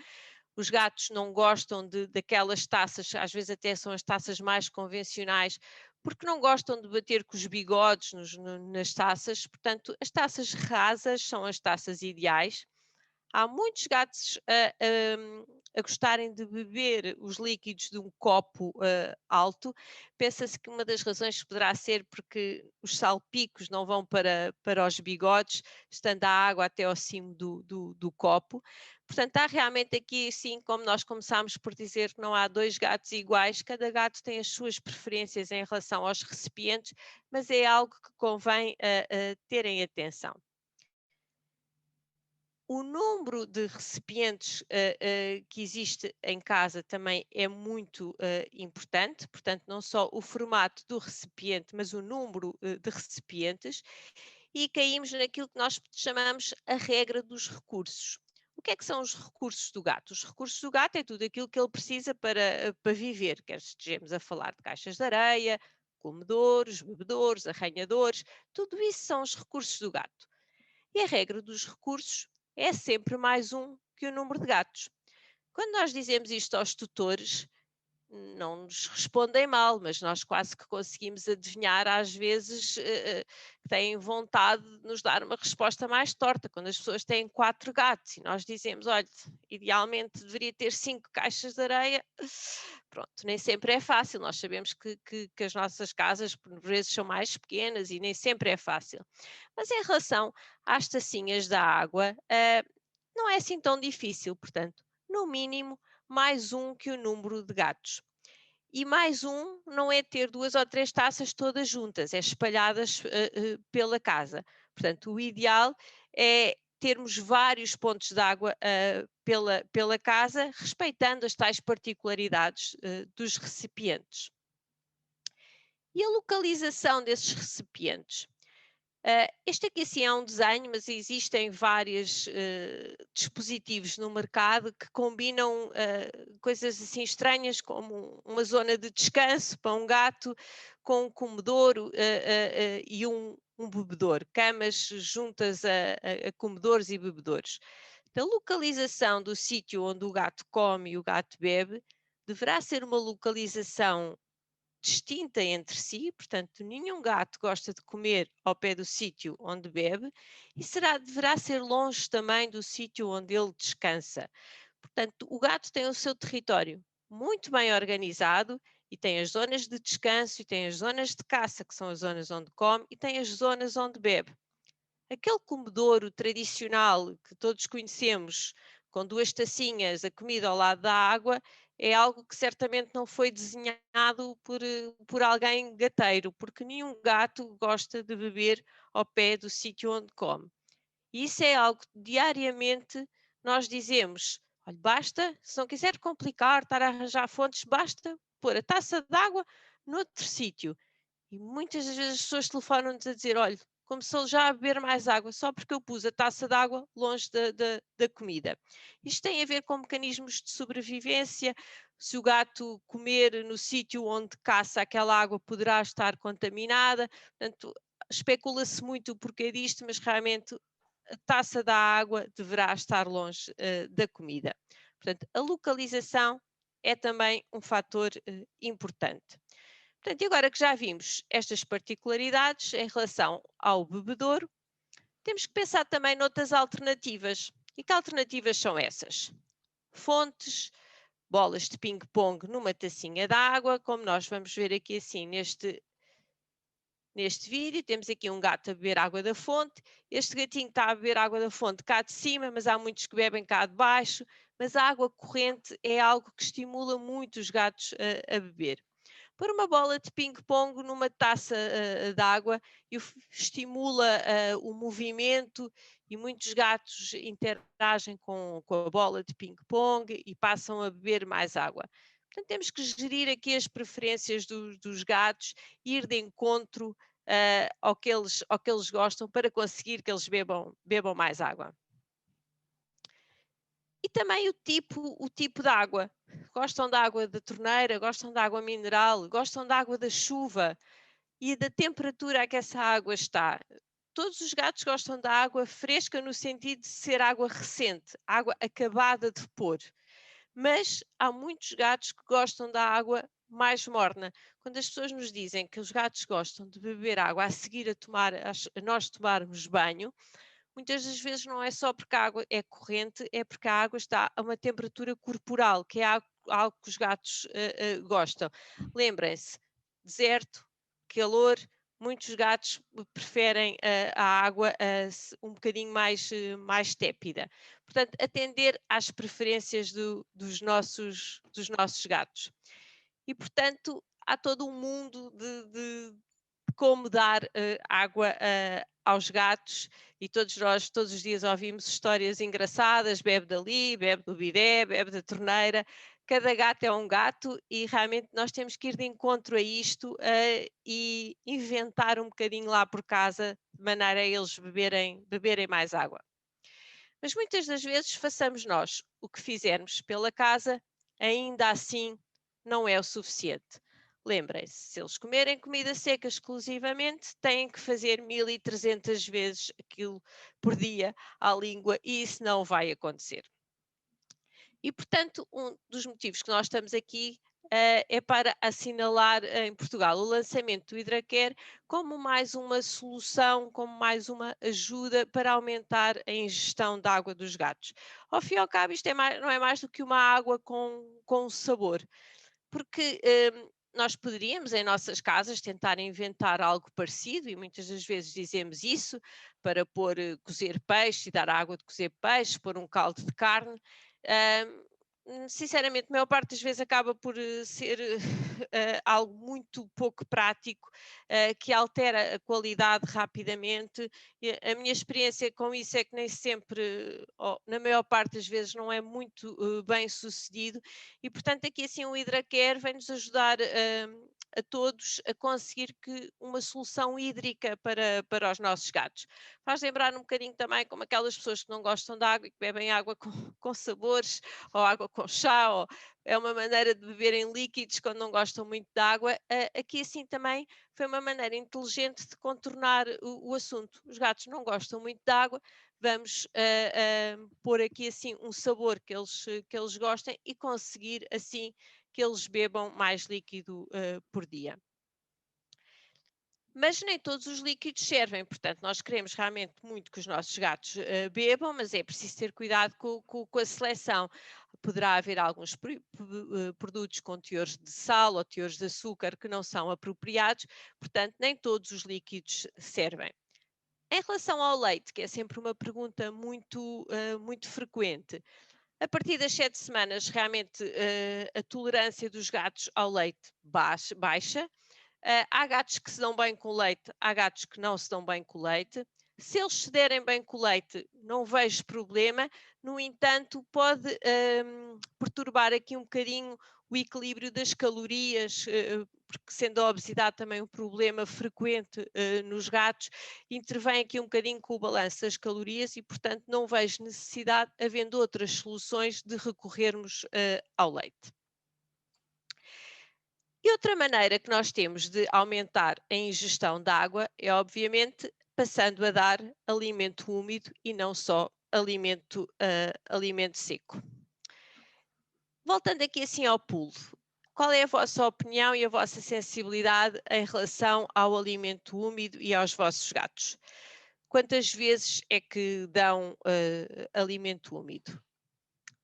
Os gatos não gostam daquelas taças, às vezes até são as taças mais convencionais, porque não gostam de bater com os bigodes nas taças. Portanto, as taças rasas são as taças ideais. Há muitos gatos a gostarem de beber os líquidos de um copo alto. Pensa-se que uma das razões poderá ser porque os salpicos não vão para os bigodes, estando a água até ao cimo do copo. Portanto, há realmente aqui, sim, como nós começámos por dizer, que não há dois gatos iguais, cada gato tem as suas preferências em relação aos recipientes, mas é algo que convém terem atenção. O número de recipientes que existe em casa também é muito importante, portanto, não só o formato do recipiente, mas o número de recipientes, e caímos naquilo que nós chamamos a regra dos recursos. O que é que são os recursos do gato? Os recursos do gato é tudo aquilo que ele precisa para viver, quer estejamos a falar de caixas de areia, comedores, bebedouros, arranhadores, tudo isso são os recursos do gato. E a regra dos recursos é sempre mais um que o número de gatos. Quando nós dizemos isto aos tutores, não nos respondem mal, mas nós quase que conseguimos adivinhar, às vezes, que têm vontade de nos dar uma resposta mais torta. Quando as pessoas têm 4 gatos e nós dizemos, olha, idealmente deveria ter 5 caixas de areia, pronto, nem sempre é fácil. Nós sabemos que as nossas casas, por vezes, são mais pequenas e nem sempre é fácil. Mas em relação às tacinhas da água, não é assim tão difícil, portanto, no mínimo, mais um que o número de gatos. E mais um não é ter 2 ou 3 taças todas juntas, é espalhadas pela casa. Portanto, o ideal é termos vários pontos de água pela casa, respeitando as tais particularidades dos recipientes. E a localização desses recipientes? Este aqui sim é um desenho, mas existem vários dispositivos no mercado que combinam coisas assim estranhas, como uma zona de descanso para um gato, com um comedouro e um bebedouro, camas juntas a comedores e bebedouros. A localização do sítio onde o gato come e o gato bebe deverá ser uma localização distinta entre si, portanto, nenhum gato gosta de comer ao pé do sítio onde bebe e deverá ser longe também do sítio onde ele descansa. Portanto, o gato tem o seu território muito bem organizado E tem as zonas de descanso, e tem as zonas de caça, que são as zonas onde come, e tem as zonas onde bebe. Aquele comedouro tradicional que todos conhecemos, com 2 tacinhas, a comida ao lado da água, é algo que certamente não foi desenhado por alguém gateiro, porque nenhum gato gosta de beber ao pé do sítio onde come. E isso é algo que diariamente nós dizemos: olha, basta, se não quiser complicar, estar a arranjar fontes, basta pôr a taça de água noutro sítio. E muitas das vezes as pessoas telefonam-nos a dizer: olha, começou já a beber mais água só porque eu pus a taça de água longe da comida. Isto tem a ver com mecanismos de sobrevivência. Se o gato comer no sítio onde caça, aquela água poderá estar contaminada. Portanto, especula-se muito o porquê disto, mas realmente a taça da água deverá estar longe da comida. Portanto, a localização é também um fator importante. Portanto, e agora que já vimos estas particularidades em relação ao bebedouro, temos que pensar também noutras alternativas. E que alternativas são essas? Fontes, bolas de ping-pong numa tacinha de água, como nós vamos ver aqui assim neste vídeo. Temos aqui um gato a beber água da fonte. Este gatinho está a beber água da fonte cá de cima, mas há muitos que bebem cá de baixo. Mas a água corrente é algo que estimula muito os gatos a beber. Pôr uma bola de ping-pong numa taça de água estimula o movimento, e muitos gatos interagem com a bola de ping-pong e passam a beber mais água. Portanto, temos que gerir aqui as preferências dos gatos, ir de encontro ao que eles gostam, para conseguir que eles bebam mais água. E também o tipo de água. Gostam da água da torneira, gostam da água mineral, gostam da água da chuva e da temperatura a que essa água está. Todos os gatos gostam da água fresca, no sentido de ser água recente, água acabada de pôr. Mas há muitos gatos que gostam da água mais morna. Quando as pessoas nos dizem que os gatos gostam de beber água a seguir a nós tomarmos banho, muitas das vezes não é só porque a água é corrente, é porque a água está a uma temperatura corporal, que é algo que os gatos gostam. Lembrem-se, deserto, calor, muitos gatos preferem a água um bocadinho mais tépida. Portanto, atender às preferências dos nossos gatos. E, portanto, há todo um mundo de como dar água aos gatos, e todos nós, todos os dias, ouvimos histórias engraçadas: bebe dali, bebe do bidé, bebe da torneira. Cada gato é um gato, e realmente nós temos que ir de encontro a isto e inventar um bocadinho lá por casa, de maneira a eles beberem mais água. Mas muitas das vezes, façamos nós o que fizermos pela casa, ainda assim não é o suficiente. Lembrem-se, se eles comerem comida seca exclusivamente, têm que fazer 1300 vezes aquilo por dia à língua, e isso não vai acontecer. E, portanto, um dos motivos que nós estamos aqui é para assinalar em Portugal o lançamento do Hidracare como mais uma solução, como mais uma ajuda para aumentar a ingestão de água dos gatos. Ao fim e ao cabo, isto não é mais do que uma água com sabor, porque nós poderíamos, em nossas casas, tentar inventar algo parecido, e muitas das vezes dizemos isso, para pôr cozer peixe e dar água de cozer peixe, pôr um caldo de carne. Sinceramente, a maior parte das vezes acaba por ser algo muito pouco prático, que altera a qualidade rapidamente. E a minha experiência com isso é que nem sempre, na maior parte das vezes, não é muito bem sucedido, e, portanto, aqui assim o Hidracare vem-nos ajudar a todos a conseguir uma solução hídrica para os nossos gatos. Faz lembrar um bocadinho também como aquelas pessoas que não gostam de água e que bebem água com sabores, ou água com chá, ou é uma maneira de beberem líquidos quando não gostam muito de água. Aqui assim também foi uma maneira inteligente de contornar o assunto. Os gatos não gostam muito de água, vamos pôr aqui assim um sabor que eles gostem, e conseguir assim que eles bebam mais líquido por dia. Mas nem todos os líquidos servem, portanto, nós queremos realmente muito que os nossos gatos bebam, mas é preciso ter cuidado com a seleção. Poderá haver alguns produtos com teores de sal ou teores de açúcar que não são apropriados, portanto, nem todos os líquidos servem. Em relação ao leite, que é sempre uma pergunta muito frequente, a partir das 7 semanas, realmente a tolerância dos gatos ao leite baixa. Há gatos que se dão bem com leite, há gatos que não se dão bem com leite. Se eles se derem bem com leite, não vejo problema. No entanto, pode perturbar aqui um bocadinho o equilíbrio das calorias, porque sendo a obesidade também um problema frequente nos gatos, intervém aqui um bocadinho com o balanço das calorias e, portanto, não vejo necessidade, havendo outras soluções, de recorrermos ao leite. E outra maneira que nós temos de aumentar a ingestão de água é, obviamente, passando a dar alimento úmido e não só alimento seco. Voltando aqui assim ao pulo, qual é a vossa opinião e a vossa sensibilidade em relação ao alimento úmido e aos vossos gatos? Quantas vezes é que dão alimento úmido?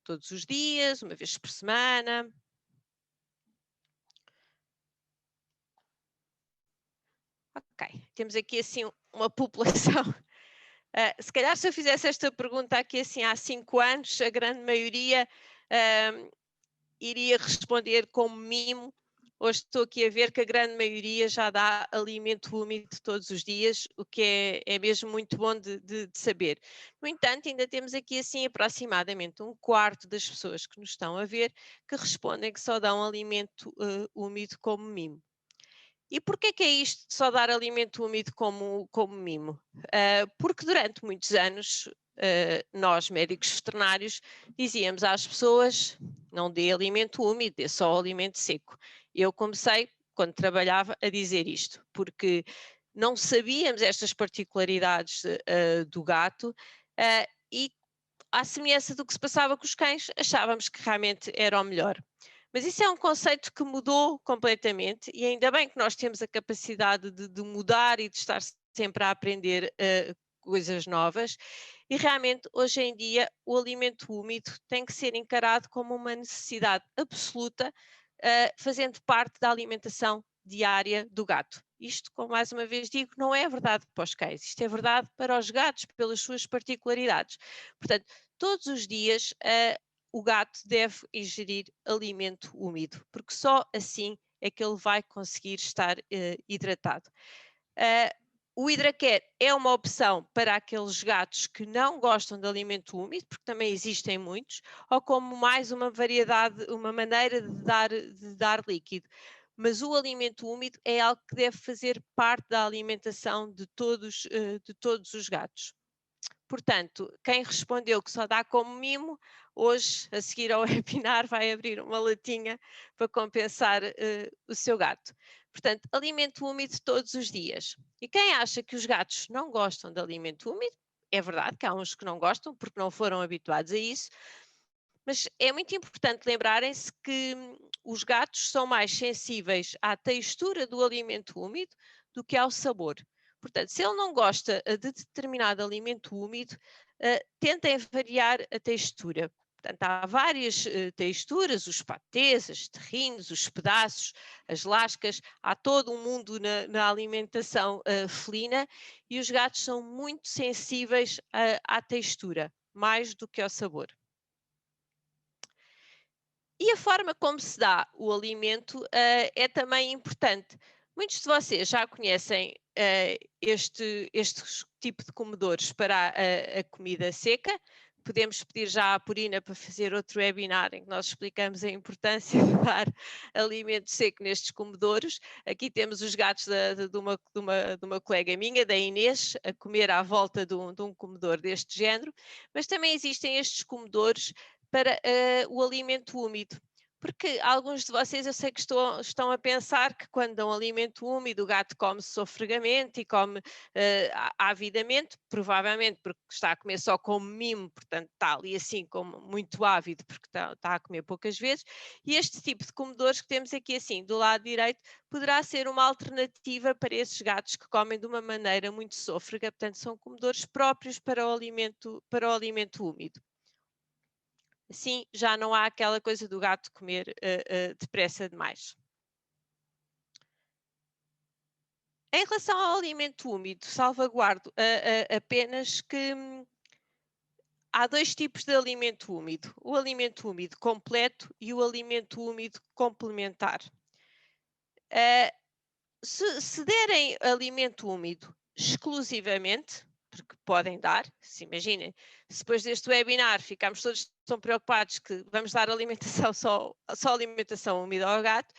Todos os dias? Uma vez por semana? Ok, temos aqui assim uma população. Se calhar se eu fizesse esta pergunta aqui assim há 5 anos, a grande maioria iria responder como mimo. Hoje estou aqui a ver que a grande maioria já dá alimento úmido todos os dias, o que é mesmo muito bom de saber. No entanto, ainda temos aqui assim aproximadamente 1/4 das pessoas que nos estão a ver que respondem que só dão alimento úmido como mimo. E porquê que é isto de só dar alimento úmido como mimo? Porque durante muitos anos, nós médicos veterinários dizíamos às pessoas: não dê alimento úmido, dê só alimento seco. Eu comecei, quando trabalhava, a dizer isto, porque não sabíamos estas particularidades do gato e, à semelhança do que se passava com os cães, achávamos que realmente era o melhor. Mas isso é um conceito que mudou completamente e ainda bem que nós temos a capacidade de mudar e de estar sempre a aprender coisas novas e realmente hoje em dia o alimento úmido tem que ser encarado como uma necessidade absoluta, fazendo parte da alimentação diária do gato. Isto, como mais uma vez digo, não é verdade para os cães, isto é verdade para os gatos, pelas suas particularidades. Portanto, todos os dias o gato deve ingerir alimento úmido, porque só assim é que ele vai conseguir estar hidratado. O Hidracare é uma opção para aqueles gatos que não gostam de alimento úmido, porque também existem muitos, ou como mais uma variedade, uma maneira de dar líquido. Mas o alimento úmido é algo que deve fazer parte da alimentação de todos os gatos. Portanto, quem respondeu que só dá como mimo, hoje, a seguir ao webinar, vai abrir uma latinha para compensar o seu gato. Portanto, alimento úmido todos os dias. E quem acha que os gatos não gostam de alimento úmido, é verdade que há uns que não gostam porque não foram habituados a isso, mas é muito importante lembrarem-se que os gatos são mais sensíveis à textura do alimento úmido do que ao sabor. Portanto, se ele não gosta de determinado alimento úmido, tentem variar a textura. Portanto, há várias texturas, os patês, as terrines, os pedaços, as lascas, há todo um mundo na alimentação felina e os gatos são muito sensíveis à textura, mais do que ao sabor. E a forma como se dá o alimento é também importante. Muitos de vocês já conhecem este tipo de comedores para a comida seca. Podemos pedir já à Purina para fazer outro webinar em que nós explicamos a importância de dar alimento seco nestes comedouros. Aqui temos os gatos de uma colega minha, da Inês, a comer à volta de um comedor deste género, mas também existem estes comedores para o alimento úmido. Porque alguns de vocês eu sei que estão a pensar que quando dão alimento úmido o gato come sofregamente e come avidamente, provavelmente porque está a comer só como mimo, portanto está ali assim como muito ávido porque está a comer poucas vezes, e este tipo de comedores que temos aqui assim do lado direito poderá ser uma alternativa para esses gatos que comem de uma maneira muito sôfrega, portanto são comedores próprios para o alimento úmido. Assim já não há aquela coisa do gato comer depressa demais. Em relação ao alimento úmido, salvaguardo apenas que há dois tipos de alimento úmido: o alimento úmido completo e o alimento úmido complementar. Se derem alimento úmido exclusivamente, porque podem dar, se imaginem, se depois deste webinar ficamos todos tão preocupados que vamos dar alimentação só alimentação úmida ao gato,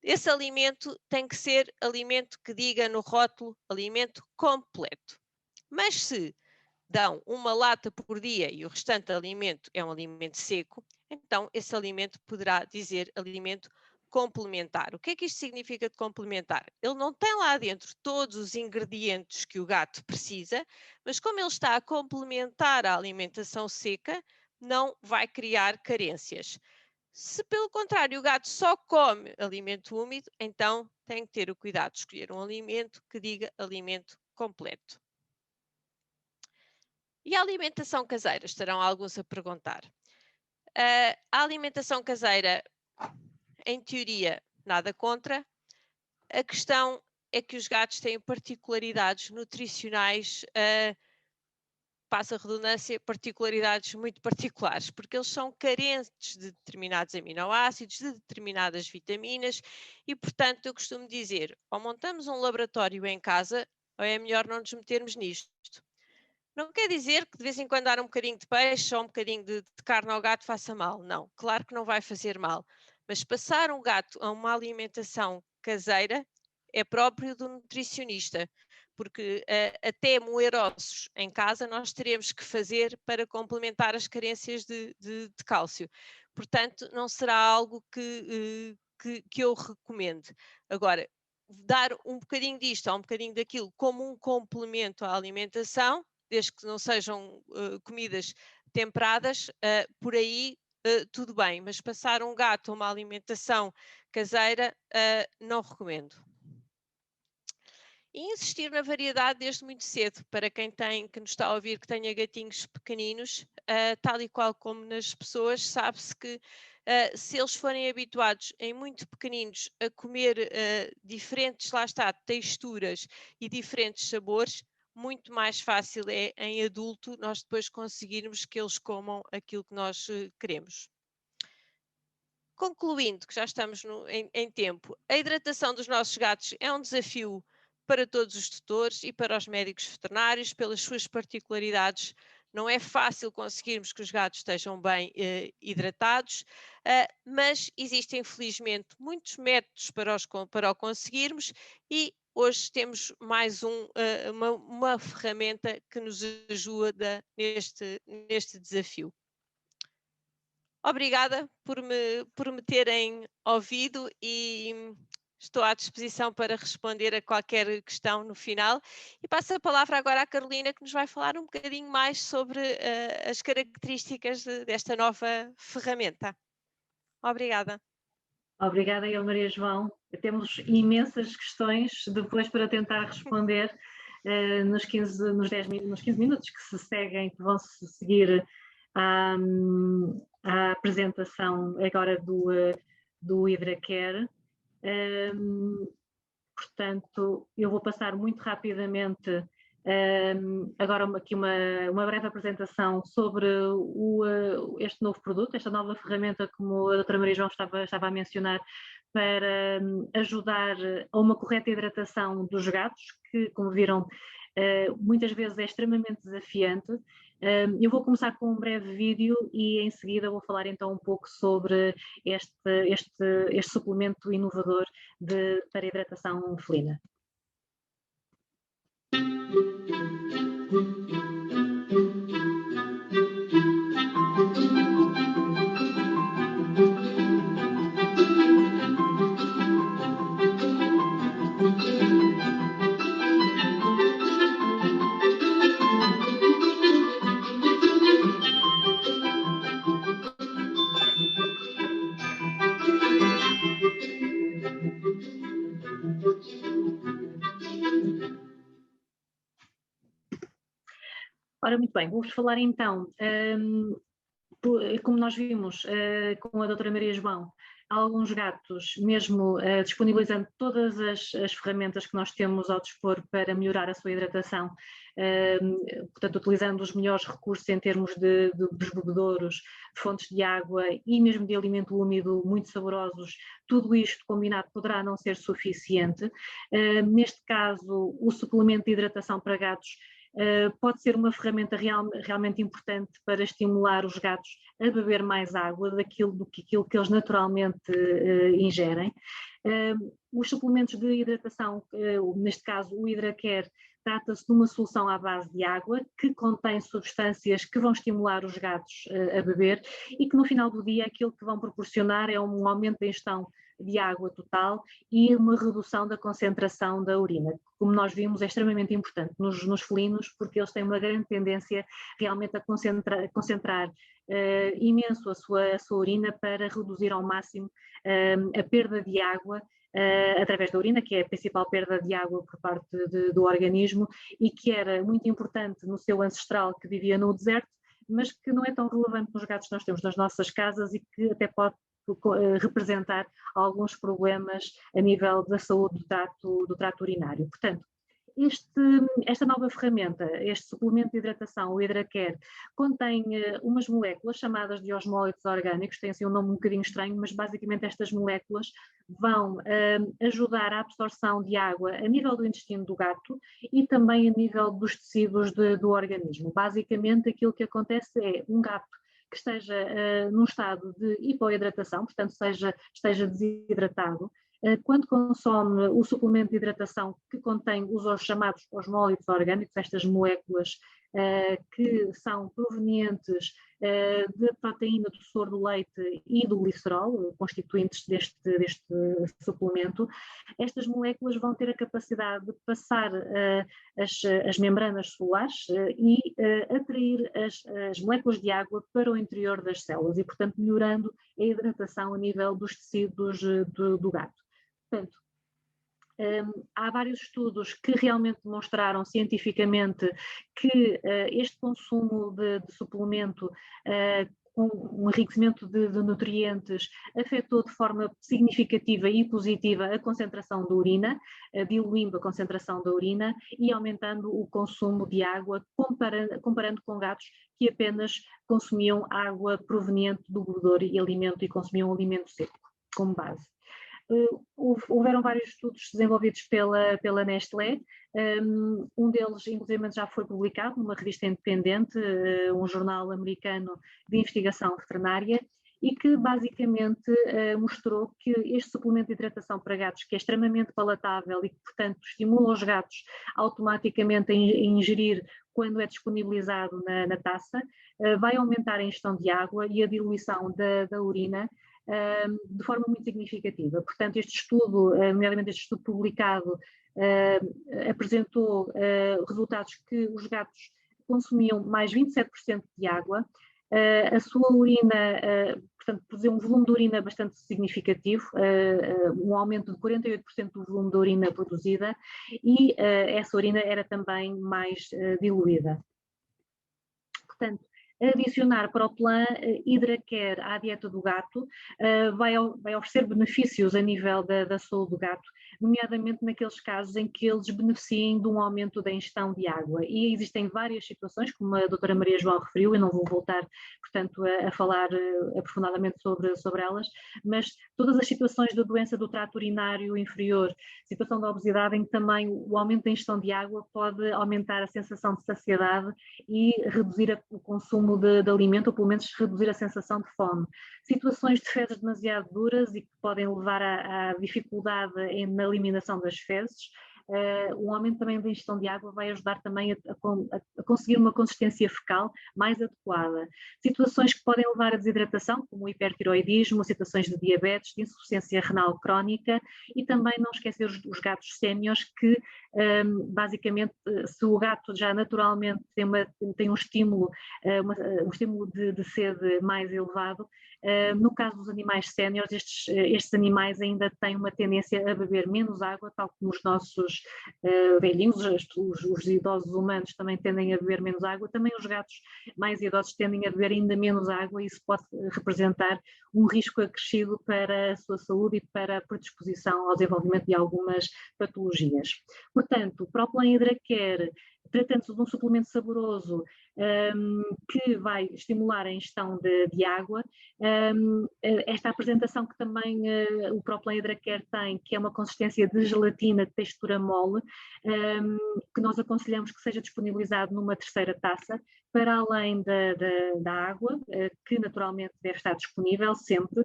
esse alimento tem que ser alimento que diga no rótulo alimento completo. Mas se dão uma lata por dia e o restante alimento é um alimento seco, então esse alimento poderá dizer alimento complementar. O que é que isto significa de complementar? Ele não tem lá dentro todos os ingredientes que o gato precisa, mas como ele está a complementar a alimentação seca, não vai criar carências. Se pelo contrário o gato só come alimento úmido, então tem que ter o cuidado de escolher um alimento que diga alimento completo. E a alimentação caseira? Estarão alguns a perguntar. A alimentação caseira, em teoria, nada contra. A questão é que os gatos têm particularidades nutricionais, passa a redundância, particularidades muito particulares, porque eles são carentes de determinados aminoácidos, de determinadas vitaminas e, portanto, eu costumo dizer, ou montamos um laboratório em casa, ou é melhor não nos metermos nisto. Não quer dizer que de vez em quando dar um bocadinho de peixe ou um bocadinho de carne ao gato faça mal. Não, claro que não vai fazer mal. Mas passar um gato a uma alimentação caseira é próprio do nutricionista, porque até moer ossos em casa nós teremos que fazer para complementar as carências de cálcio. Portanto, não será algo que eu recomende. Agora, dar um bocadinho disto ou um bocadinho daquilo como um complemento à alimentação, desde que não sejam comidas temperadas, por aí tudo bem, mas passar um gato a uma alimentação caseira não recomendo. E insistir na variedade desde muito cedo, para quem nos está a ouvir que tenha gatinhos pequeninos, tal e qual como nas pessoas, sabe-se que se eles forem habituados em muito pequeninos a comer diferentes, lá está, texturas e diferentes sabores, muito mais fácil é em adulto nós depois conseguirmos que eles comam aquilo que nós queremos. Concluindo, que já estamos em tempo, a hidratação dos nossos gatos é um desafio para todos os tutores e para os médicos veterinários, pelas suas particularidades. Não é fácil conseguirmos que os gatos estejam bem hidratados, mas existem, felizmente, muitos métodos para o conseguirmos e hoje temos mais uma ferramenta que nos ajuda neste desafio. Obrigada por me terem ouvido e estou à disposição para responder a qualquer questão no final. E passo a palavra agora à Carolina, que nos vai falar um bocadinho mais sobre as características desta nova ferramenta. Obrigada. Obrigada, eu, Maria João. Temos imensas questões depois para tentar responder nos 15 minutos que se seguem, que vão se seguir à apresentação agora do HidraCare. Portanto, eu vou passar muito rapidamente agora aqui uma breve apresentação sobre este novo produto, esta nova ferramenta, como a doutora Maria João estava a mencionar, para ajudar a uma correta hidratação dos gatos, que, como viram, muitas vezes é extremamente desafiante. Eu vou começar com um breve vídeo e em seguida vou falar então um pouco sobre este suplemento inovador para hidratação felina. Ora, muito bem, vou-vos falar então, como nós vimos com a doutora Maria João, alguns gatos, mesmo disponibilizando todas as ferramentas que nós temos ao dispor para melhorar a sua hidratação, portanto, utilizando os melhores recursos em termos dos bebedouros, de fontes de água e mesmo de alimento úmido muito saborosos, tudo isto combinado poderá não ser suficiente. Neste caso, o suplemento de hidratação para gatos pode ser uma ferramenta realmente importante para estimular os gatos a beber mais água do que aquilo que eles naturalmente ingerem. Os suplementos de hidratação, neste caso o HidraCare, trata-se de uma solução à base de água que contém substâncias que vão estimular os gatos a beber e que no final do dia aquilo que vão proporcionar é um aumento da ingestão de água total e uma redução da concentração da urina. Como nós vimos, é extremamente importante nos felinos, porque eles têm uma grande tendência realmente a concentrar imenso a sua urina para reduzir ao máximo a perda de água através da urina, que é a principal perda de água por parte do organismo e que era muito importante no seu ancestral que vivia no deserto, mas que não é tão relevante nos gatos que nós temos nas nossas casas e que até pode representar alguns problemas a nível da saúde do trato urinário. Portanto, esta nova ferramenta, este suplemento de hidratação, o HidraCare, contém umas moléculas chamadas de osmólitos orgânicos, tem assim um nome um bocadinho estranho, mas basicamente estas moléculas vão ajudar a absorção de água a nível do intestino do gato e também a nível dos tecidos do organismo. Basicamente aquilo que acontece é um gato que esteja num estado de hipoidratação, portanto esteja desidratado, quando consome o suplemento de hidratação que contém os chamados osmólitos orgânicos, estas moléculas que são provenientes da proteína do soro do leite e do glicerol, constituintes deste suplemento, estas moléculas vão ter a capacidade de passar as membranas celulares e atrair as moléculas de água para o interior das células e, portanto, melhorando a hidratação a nível dos tecidos do gato. Portanto, há vários estudos que realmente demonstraram cientificamente que este consumo de suplemento com um enriquecimento de nutrientes afetou de forma significativa e positiva a concentração da urina, diluindo a concentração da urina e aumentando o consumo de água, comparando com gatos que apenas consumiam água proveniente do bebedouro e alimento e consumiam alimento seco como base. Houveram vários estudos desenvolvidos pela Nestlé, um deles inclusive já foi publicado numa revista independente, um jornal americano de investigação veterinária, e que basicamente mostrou que este suplemento de hidratação para gatos, que é extremamente palatável e que, portanto, estimula os gatos automaticamente a ingerir quando é disponibilizado na taça, vai aumentar a ingestão de água e a diluição da urina de forma muito significativa. Portanto, este estudo, nomeadamente este estudo publicado, apresentou resultados que os gatos consumiam mais 27% de água, a sua urina, portanto, produziu um volume de urina bastante significativo, um aumento de 48% do volume de urina produzida e essa urina era também mais diluída. Portanto, adicionar para o plan HidraCare à dieta do gato vai oferecer benefícios a nível da saúde do gato, nomeadamente naqueles casos em que eles beneficiem de um aumento da ingestão de água. E existem várias situações, como a doutora Maria João referiu, eu não vou voltar, portanto, a falar aprofundadamente sobre elas, mas todas as situações da doença do trato urinário inferior, situação da obesidade, em que também o aumento da ingestão de água pode aumentar a sensação de saciedade e reduzir o consumo de alimento, ou pelo menos reduzir a sensação de fome. Situações de fezes demasiado duras e que podem levar à dificuldade na eliminação das fezes. Um aumento também da ingestão de água vai ajudar também a conseguir uma consistência fecal mais adequada. Situações que podem levar à desidratação, como o hipertiroidismo, situações de diabetes, de insuficiência renal crónica e também não esquecer os gatos séniores que, basicamente, se o gato já naturalmente tem um estímulo de sede mais elevado, no caso dos animais séniores, estes animais ainda têm uma tendência a beber menos água, tal como os nossos tutores velhinhos, os idosos humanos também tendem a beber menos água, também os gatos mais idosos tendem a beber ainda menos água e isso pode representar um risco acrescido para a sua saúde e para a predisposição ao desenvolvimento de algumas patologias. Portanto, o Proplan Hidracare, tratando-se de um suplemento saboroso que vai estimular a ingestão de água, esta apresentação que também o Proplan Hidracare tem, que é uma consistência de gelatina de textura mole, que nós aconselhamos que seja disponibilizado numa terceira taça, para além da água, que naturalmente deve estar disponível sempre,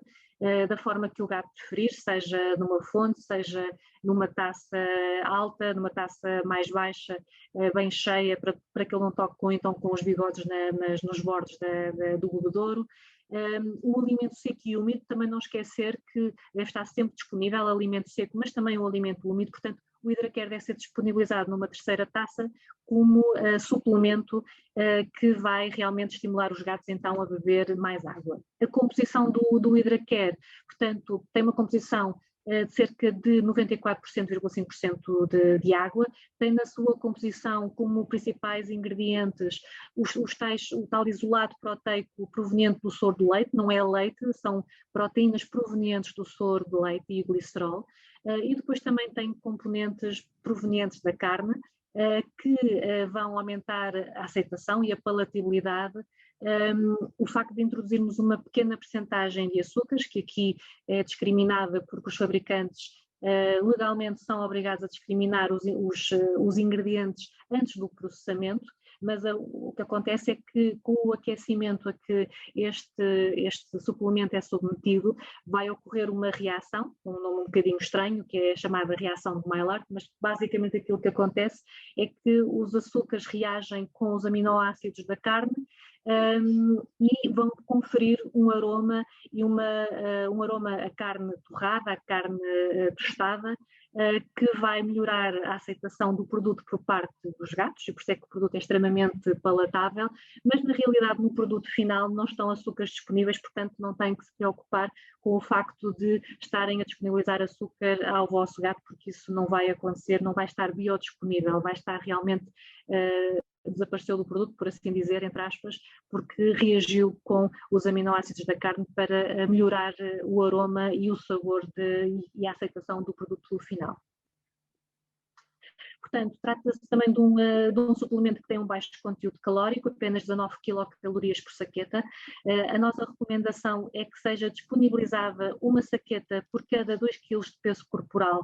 da forma que o gato preferir, seja numa fonte, seja numa taça alta, numa taça mais baixa, bem cheia, para que ele não toque então com os bigodes nos bordos do bebedouro. O alimento seco e úmido, também não esquecer que deve estar sempre disponível alimento seco, mas também o alimento úmido, portanto o Hidracare deve ser disponibilizado numa terceira taça como suplemento que vai realmente estimular os gatos então a beber mais água. A composição do Hidracare, portanto, tem uma composição de cerca de 94,5% de água, tem na sua composição como principais ingredientes o tal isolado proteico proveniente do soro do leite, não é leite, são proteínas provenientes do soro do leite e glicerol, e depois também tem componentes provenientes da carne, que vão aumentar a aceitação e a palatabilidade. O facto de introduzirmos uma pequena percentagem de açúcares, que aqui é discriminada porque os fabricantes legalmente são obrigados a discriminar os ingredientes antes do processamento, mas o que acontece é que com o aquecimento a que este suplemento é submetido, vai ocorrer uma reação, um nome um bocadinho estranho, que é chamada reação de Maillard, mas basicamente aquilo que acontece é que os açúcares reagem com os aminoácidos da carne, e vão conferir um aroma um aroma à carne torrada, à carne tostada, que vai melhorar a aceitação do produto por parte dos gatos, e por isso é que o produto é extremamente palatável, mas na realidade no produto final não estão açúcares disponíveis, portanto não têm que se preocupar com o facto de estarem a disponibilizar açúcar ao vosso gato, porque isso não vai acontecer, não vai estar biodisponível, vai estar realmente desapareceu do produto, por assim dizer, entre aspas, porque reagiu com os aminoácidos da carne para melhorar o aroma e o sabor e a aceitação do produto final. Portanto, trata-se também de um suplemento que tem um baixo conteúdo calórico, apenas 19 quilocalorias por saqueta. A nossa recomendação é que seja disponibilizada uma saqueta por cada 2 kg de peso corporal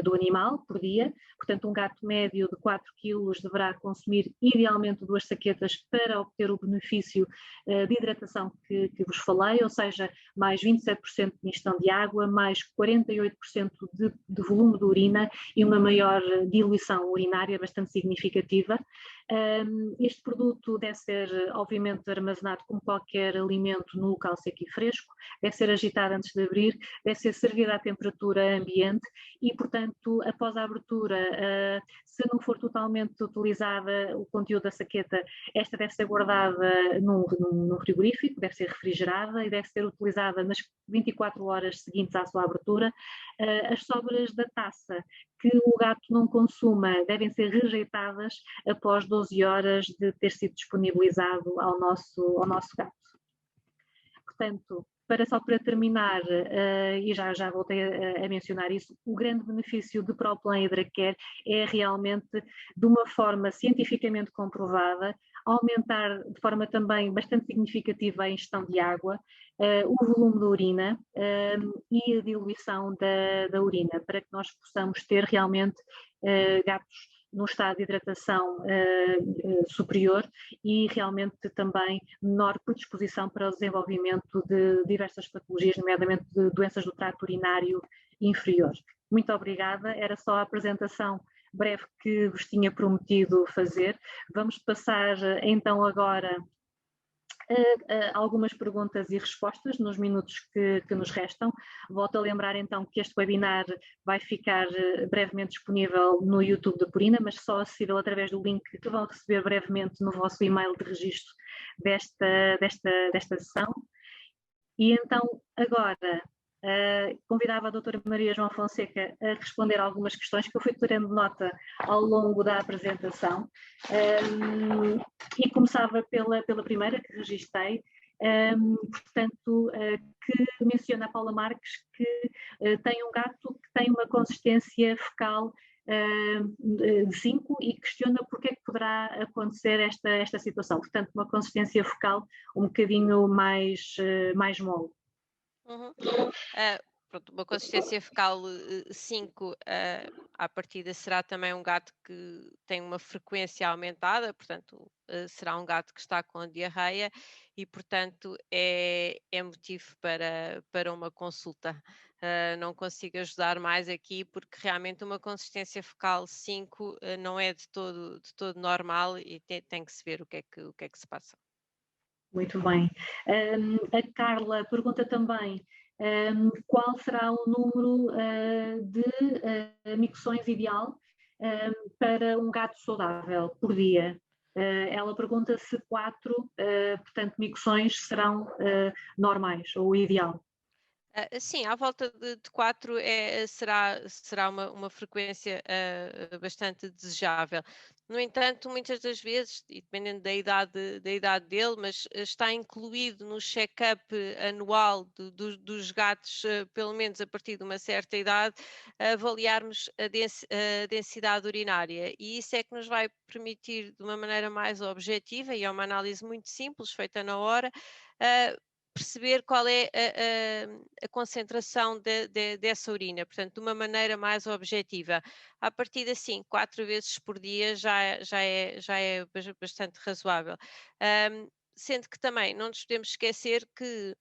do animal por dia. Portanto, um gato médio de 4 kg deverá consumir idealmente 2 saquetas para obter o benefício de hidratação que vos falei, ou seja, mais 27% de ingestão de água, mais 48% de volume de urina e uma maior diluição urinária bastante significativa. Este produto deve ser, obviamente, armazenado como qualquer alimento no local seco e fresco, deve ser agitado antes de abrir, deve ser servido à temperatura ambiente e, portanto, após a abertura, se não for totalmente utilizada o conteúdo da saqueta, esta deve ser guardada num frigorífico, deve ser refrigerada e deve ser utilizada nas 24 horas seguintes à sua abertura. As sobras da taça que o gato não consuma devem ser rejeitadas após 12 horas de ter sido disponibilizado ao nosso gato. Portanto, só para terminar, e já voltei a mencionar isso, o grande benefício do Proplan Hidracare é realmente, de uma forma cientificamente comprovada, aumentar de forma também bastante significativa a ingestão de água, o volume da urina e a diluição da urina, para que nós possamos ter realmente gatos num estado de hidratação superior e realmente também menor predisposição para o desenvolvimento de diversas patologias, nomeadamente de doenças do trato urinário inferior. Muito obrigada, era só a apresentação breve que vos tinha prometido fazer. Vamos passar então agora algumas perguntas e respostas nos minutos que nos restam. Volto a lembrar então que este webinar vai ficar brevemente disponível no YouTube da Purina, mas só acessível através do link que vão receber brevemente no vosso e-mail de registro desta sessão. E então agora convidava a doutora Maria João Fonseca a responder algumas questões que eu fui tirando nota ao longo da apresentação, e começava pela primeira que registrei, portanto, que menciona a Paula Marques que tem um gato que tem uma consistência fecal de 5 e questiona porque é que poderá acontecer esta situação, portanto uma consistência fecal um bocadinho mais mole. Uhum. Pronto, uma consistência fecal 5, à partida será também um gato que tem uma frequência aumentada, portanto será um gato que está com diarreia e portanto é motivo para uma consulta. Não consigo ajudar mais aqui porque realmente uma consistência fecal 5 não é de todo normal e tem que se ver o que é que se passa. Muito bem. A Carla pergunta também qual será o número de micções ideal para um gato saudável por dia. Ela pergunta se 4, portanto, micções serão normais ou ideal. Sim, à volta de 4 será uma frequência bastante desejável. No entanto, muitas das vezes, e dependendo da idade dele, mas está incluído no check-up anual dos gatos, pelo menos a partir de uma certa idade, avaliarmos a densidade urinária. E isso é que nos vai permitir, de uma maneira mais objetiva, e é uma análise muito simples, feita na hora, perceber qual é a concentração dessa urina, portanto, de uma maneira mais objetiva. A partir de assim, 4 vezes por dia já é bastante razoável. Sendo que também não nos podemos esquecer que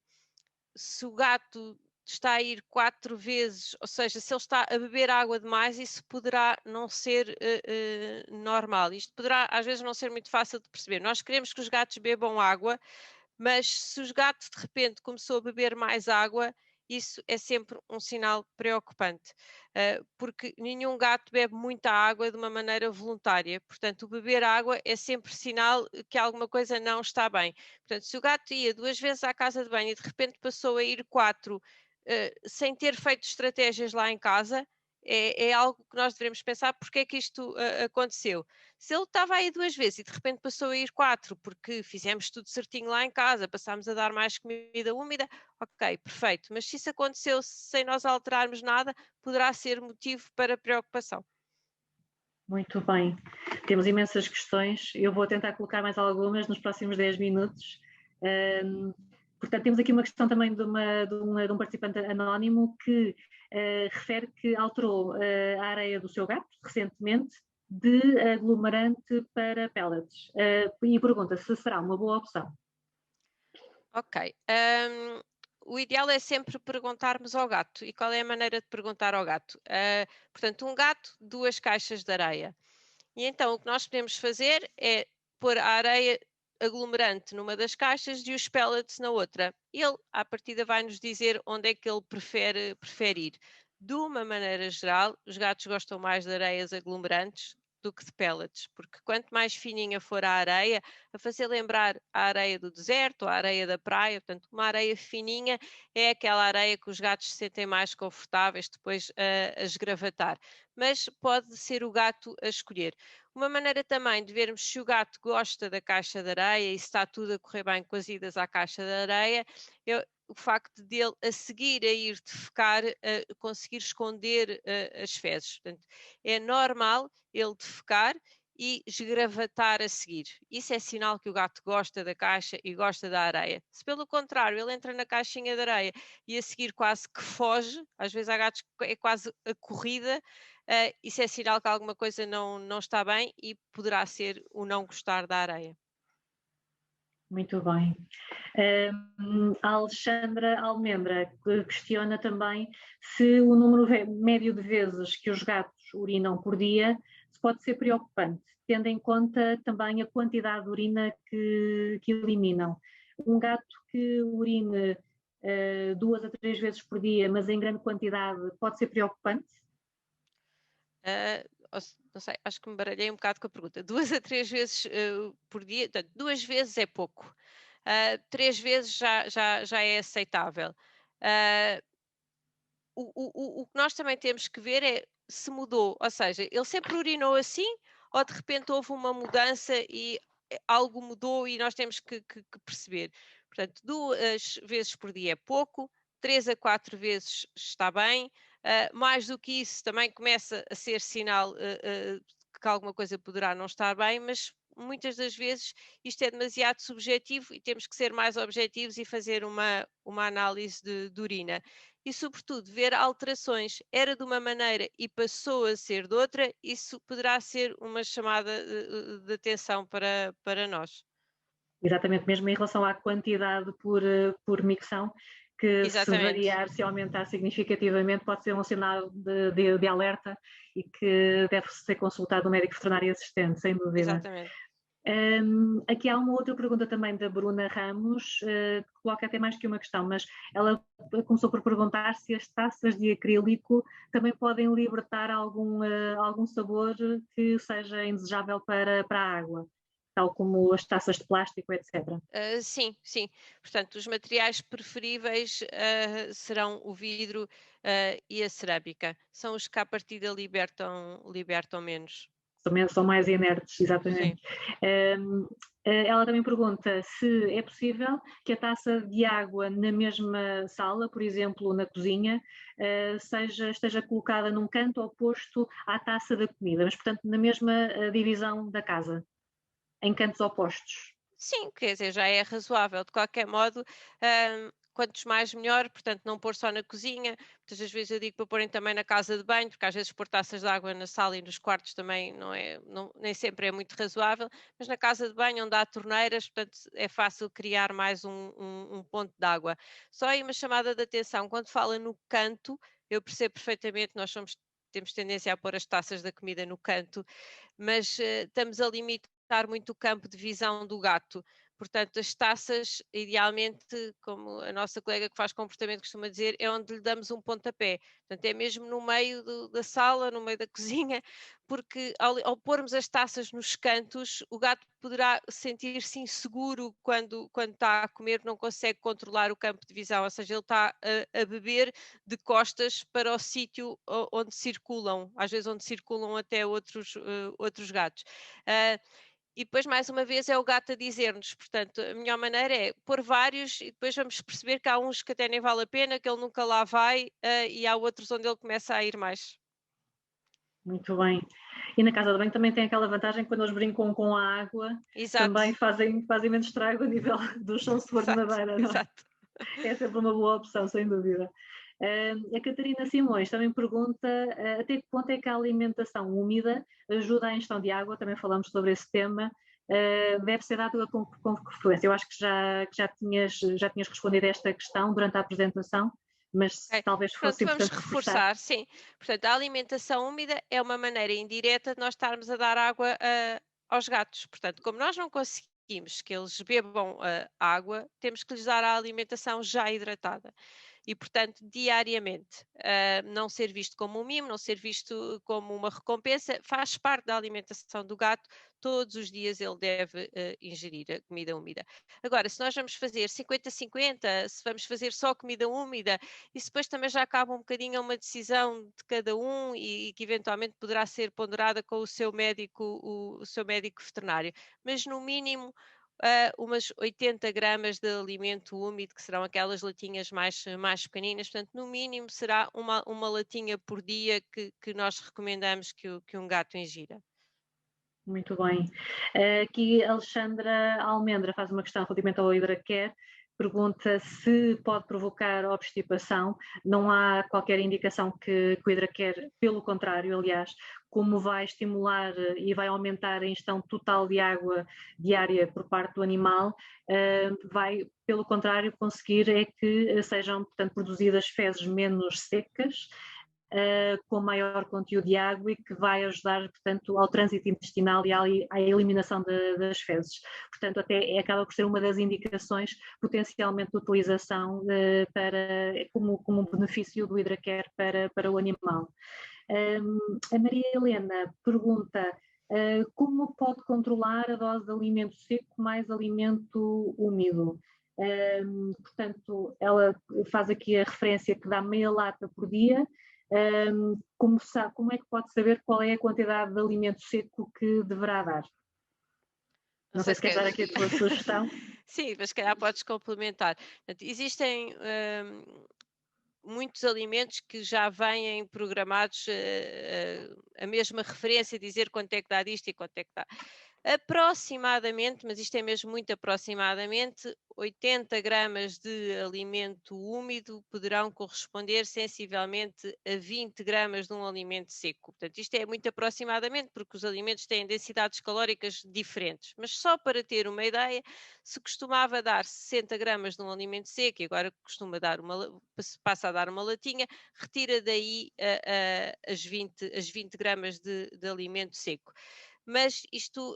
se o gato está a ir 4 vezes, ou seja, se ele está a beber água demais, isso poderá não ser normal. Isto poderá às vezes não ser muito fácil de perceber. Nós queremos que os gatos bebam água, mas se os gatos de repente começou a beber mais água, isso é sempre um sinal preocupante, porque nenhum gato bebe muita água de uma maneira voluntária. Portanto, o beber água é sempre sinal que alguma coisa não está bem. Portanto, se o gato ia 2 vezes à casa de banho e de repente passou a ir 4, sem ter feito estratégias lá em casa, é algo que nós devemos pensar porque é que isto aconteceu. Se ele estava aí 2 vezes e de repente passou a ir 4, porque fizemos tudo certinho lá em casa, passámos a dar mais comida úmida, ok, perfeito. Mas se isso aconteceu sem nós alterarmos nada, poderá ser motivo para preocupação. Muito bem. Temos imensas questões. Eu vou tentar colocar mais algumas nos próximos 10 minutos. Portanto, temos aqui uma questão também de um participante anónimo que refere que alterou a areia do seu gato recentemente de aglomerante para pellets e pergunta se será uma boa opção. Ok. O ideal é sempre perguntarmos ao gato. E qual é a maneira de perguntar ao gato? Portanto, um gato, 2 caixas de areia. E então o que nós podemos fazer é pôr a areia aglomerante numa das caixas e os pellets na outra. Ele, à partida, vai nos dizer onde é que ele prefere ir. De uma maneira geral, os gatos gostam mais de areias aglomerantes do que de pellets, porque quanto mais fininha for a areia, a fazer lembrar a areia do deserto, a areia da praia, portanto, uma areia fininha é aquela areia que os gatos se sentem mais confortáveis depois a esgravatar. Mas pode ser o gato a escolher. Uma maneira também de vermos se o gato gosta da caixa de areia e se está tudo a correr bem com as idas à caixa de areia, é o facto dele a seguir a ir defecar, conseguir esconder as fezes. Portanto, é normal ele defecar e esgravatar a seguir. Isso é sinal que o gato gosta da caixa e gosta da areia. Se pelo contrário ele entra na caixinha de areia e a seguir quase que foge, às vezes há gatos que é quase a corrida, isso é sinal que alguma coisa não está bem e poderá ser o não gostar da areia. Muito bem. A Alexandra Almendra questiona também se o número médio de vezes que os gatos urinam por dia pode ser preocupante, tendo em conta também a quantidade de urina que eliminam. Um gato que urine 2 a 3 vezes por dia, mas em grande quantidade, pode ser preocupante? Não sei, acho que me baralhei um bocado com a pergunta. 2 a 3 vezes por dia, portanto, 2 vezes é pouco. 3 vezes já é aceitável. o que nós também temos que ver é se mudou, ou seja, ele sempre urinou assim ou de repente houve uma mudança e algo mudou e nós temos que perceber. Portanto, 2 vezes por dia é pouco, 3 a 4 vezes está bem, mais do que isso também começa a ser sinal que alguma coisa poderá não estar bem, mas muitas das vezes isto é demasiado subjetivo e temos que ser mais objetivos e fazer uma análise de urina. E, sobretudo, ver alterações. Era de uma maneira e passou a ser de outra, isso poderá ser uma chamada de atenção para nós. Exatamente, mesmo em relação à quantidade por micção, que se Exatamente, variar, se aumentar significativamente, pode ser um sinal de alerta e que deve ser consultado um médico veterinário assistente, sem dúvida. exatamente. Aqui há uma outra pergunta também da Bruna Ramos, que coloca até mais que uma questão, mas ela começou por perguntar se as taças de acrílico também podem libertar algum sabor que seja indesejável para a água, tal como as taças de plástico, etc. Sim, sim. Portanto, os materiais preferíveis serão o vidro e a cerâmica. São os que à partida libertam menos. São mais inertes, Sim. exatamente. Ela também pergunta se é possível que a taça de água na mesma sala, por exemplo, na cozinha, esteja colocada num canto oposto à taça da comida, mas, portanto, na mesma divisão da casa, em cantos opostos. Sim, quer dizer, já é razoável. De qualquer modo, quantos mais melhor, portanto, não pôr só na cozinha. Muitas das vezes eu digo para porem também na casa de banho, porque às vezes pôr taças de água na sala e nos quartos também nem sempre é muito razoável, mas na casa de banho onde há torneiras, portanto, é fácil criar mais um ponto de água. Só aí uma chamada de atenção, quando fala no canto, eu percebo perfeitamente, temos tendência a pôr as taças da comida no canto, mas estamos a limitar muito o campo de visão do gato. Portanto, as taças, idealmente, como a nossa colega que faz comportamento costuma dizer, é onde lhe damos um pontapé. Portanto, é mesmo no meio da sala, no meio da cozinha, porque ao pormos as taças nos cantos, o gato poderá sentir-se inseguro quando está a comer, não consegue controlar o campo de visão, ou seja, ele está a beber de costas para o sítio onde circulam, às vezes onde circulam até outros gatos. Uh, e depois, mais uma vez, é o gato a dizer-nos. Portanto, a melhor maneira é pôr vários e depois vamos perceber que há uns que até nem vale a pena, que ele nunca lá vai, e há outros onde ele começa a ir mais. Muito bem. E na casa de banho também tem aquela vantagem que quando eles brincam com a água, Exato, também fazem menos estrago a nível do chão se for de exato, madeira, não é? exato. É sempre uma boa opção, sem dúvida. A Catarina Simões também pergunta até que ponto é que a alimentação úmida ajuda à ingestão de água, também falamos sobre esse tema, deve ser dada com frequência. Eu acho que já tinhas respondido a esta questão durante a apresentação, mas Ok. talvez Pronto, fosse vamos importante reforçar. reforçar, sim. Portanto, a alimentação úmida é uma maneira indireta de nós estarmos a dar água aos gatos. Portanto, como nós não conseguimos que eles bebam água, temos que lhes dar a alimentação já hidratada. E, portanto, diariamente, não ser visto como um mimo, não ser visto como uma recompensa, faz parte da alimentação do gato. Todos os dias ele deve ingerir a comida úmida. Agora, se nós vamos fazer 50-50, se vamos fazer só comida úmida, isso depois também já acaba um bocadinho a uma decisão de cada um e que eventualmente poderá ser ponderada com o seu médico, o seu médico veterinário. Mas no mínimo umas 80 gramas de alimento úmido, que serão aquelas latinhas mais pequeninas. Portanto, no mínimo será uma latinha por dia que nós recomendamos que um gato ingira. Muito bem. Aqui Alexandra Almendra faz uma questão relativamente ao Hidracare, pergunta se pode provocar obstipação. Não há qualquer indicação que o Hidracare, pelo contrário, aliás, como vai estimular e vai aumentar a ingestão total de água diária por parte do animal, vai, pelo contrário, conseguir é que sejam, portanto, produzidas fezes menos secas, com maior conteúdo de água e que vai ajudar, portanto, ao trânsito intestinal e à eliminação das fezes. Portanto, até acaba por ser uma das indicações potencialmente de utilização como um benefício do Hidracare para o animal. A Maria Helena pergunta como pode controlar a dose de alimento seco mais alimento úmido? Portanto, ela faz aqui a referência que dá meia lata por dia. Como é que pode saber qual é a quantidade de alimento seco que deverá dar? Não sei se queres dar aqui a tua sugestão. Sim, mas se calhar podes complementar. Portanto, existem muitos alimentos que já vêm programados a mesma referência, dizer quanto é que dá disto e quanto é que dá. Aproximadamente, mas isto é mesmo muito aproximadamente, 80 gramas de alimento úmido poderão corresponder sensivelmente a 20 gramas de um alimento seco. Portanto, isto é muito aproximadamente, porque os alimentos têm densidades calóricas diferentes. Mas só para ter uma ideia, se costumava dar 60 gramas de um alimento seco e agora passa a dar uma latinha, retira daí as 20 gramas de alimento seco. Mas isto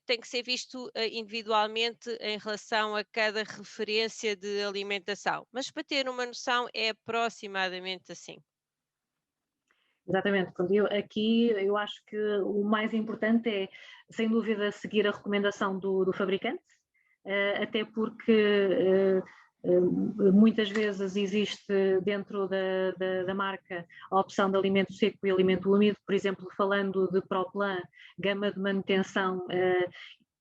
tem que ser visto individualmente em relação a cada referência de alimentação. Mas para ter uma noção, é aproximadamente assim. Exatamente, aqui eu acho que o mais importante é, sem dúvida, seguir a recomendação do fabricante, até porque muitas vezes existe dentro da marca a opção de alimento seco e alimento úmido, por exemplo, falando de Proplan, gama de manutenção,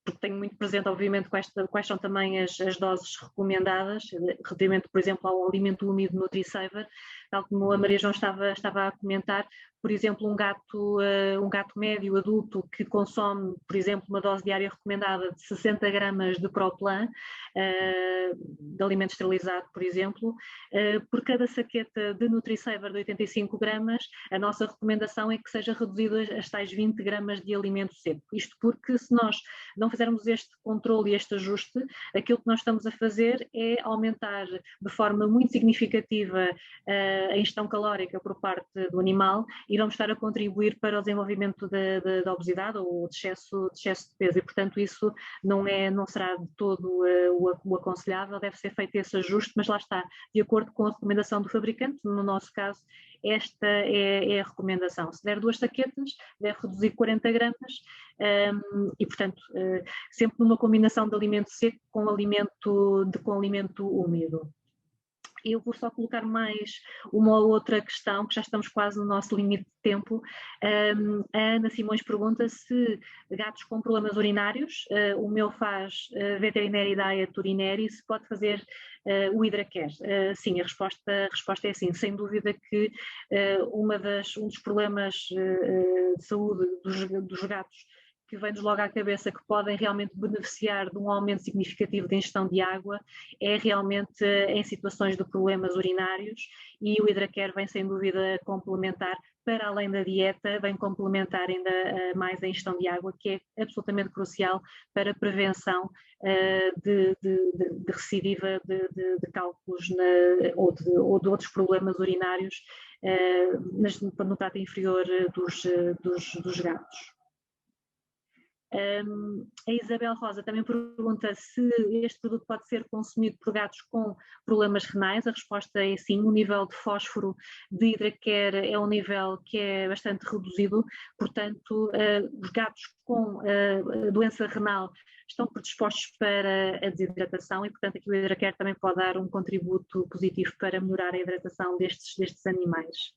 porque tenho muito presente, obviamente, quais são também as doses recomendadas, relativamente, por exemplo, ao alimento úmido NutriSaver, tal como a Maria João estava a comentar. Por exemplo, um gato médio adulto que consome, por exemplo, uma dose diária recomendada de 60 gramas de Proplan, de alimento esterilizado, por exemplo, por cada saqueta de NutriSaver de 85 gramas, a nossa recomendação é que seja reduzido às tais 20 gramas de alimento seco. Isto porque, se nós não fizermos este controle e este ajuste, aquilo que nós estamos a fazer é aumentar de forma muito significativa a ingestão calórica por parte do animal e vamos estar a contribuir para o desenvolvimento da obesidade ou de excesso de peso, e portanto isso não será de todo o aconselhável, deve ser feito esse ajuste, mas lá está, de acordo com a recomendação do fabricante. No nosso caso, esta é a recomendação. Se der 2 saquetas, deve reduzir 40 gramas e, portanto, sempre numa combinação de alimento seco com alimento úmido. Eu vou só colocar mais uma ou outra questão, que já estamos quase no nosso limite de tempo. A Ana Simões pergunta se gatos com problemas urinários, o meu faz Veterinary Diet Urinary, se pode fazer o Hidracare. Sim, a resposta é sim. Sem dúvida que um dos problemas de saúde dos gatos que vem-nos logo à cabeça que podem realmente beneficiar de um aumento significativo de ingestão de água é realmente em situações de problemas urinários, e o Hidracare vem sem dúvida complementar, para além da dieta, vem complementar ainda mais a ingestão de água, que é absolutamente crucial para a prevenção de recidiva de cálculos ou de outros problemas urinários no trato inferior dos gatos. A Isabel Rosa também pergunta se este produto pode ser consumido por gatos com problemas renais. A resposta é sim. O nível de fósforo de Hidracare é um nível que é bastante reduzido, portanto os gatos com doença renal estão predispostos para a desidratação e, portanto, aqui o Hidracare também pode dar um contributo positivo para melhorar a hidratação destes animais.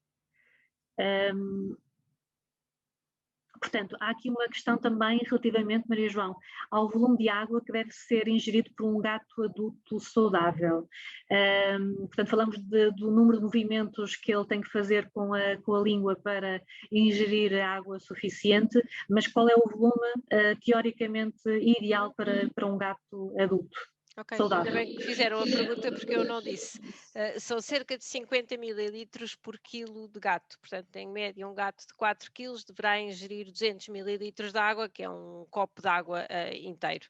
Portanto, há aqui uma questão também relativamente, Maria João, ao volume de água que deve ser ingerido por um gato adulto saudável. Portanto, falamos do número de movimentos que ele tem que fazer com a língua para ingerir água suficiente, mas qual é o volume teoricamente ideal para um gato adulto? Ok, ainda bem que fizeram a pergunta porque eu não disse. São cerca de 50 mililitros por quilo de gato. Portanto, em média, um gato de 4 quilos deverá ingerir 200 mililitros de água, que é um copo de água inteiro.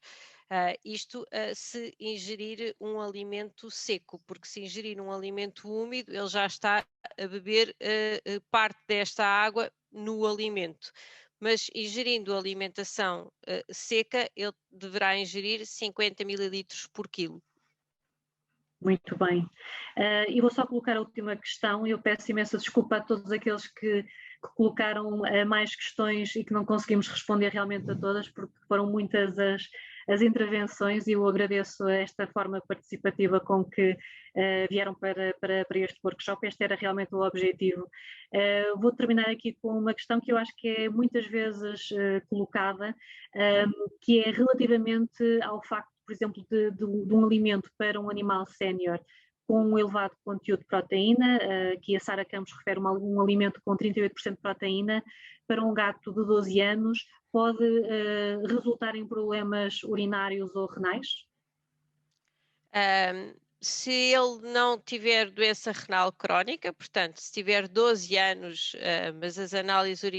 Isto se ingerir um alimento seco, porque se ingerir um alimento úmido, ele já está a beber parte desta água no alimento. Mas ingerindo alimentação seca, ele deverá ingerir 50 mililitros por quilo. Muito bem. E vou só colocar a última questão. Eu peço imensa desculpa a todos aqueles que colocaram mais questões e que não conseguimos responder realmente a todas, porque foram muitas as intervenções e eu agradeço esta forma participativa com que vieram para este workshop. Este era realmente o objetivo. Vou terminar aqui com uma questão que eu acho que é muitas vezes colocada, que é relativamente ao facto, por exemplo, de um alimento para um animal sénior com um elevado conteúdo de proteína, que a Sara Campos refere um alimento com 38% de proteína, para um gato de 12 anos, pode resultar em problemas urinários ou renais? Se ele não tiver doença renal crónica, portanto, se tiver 12 anos, mas as análises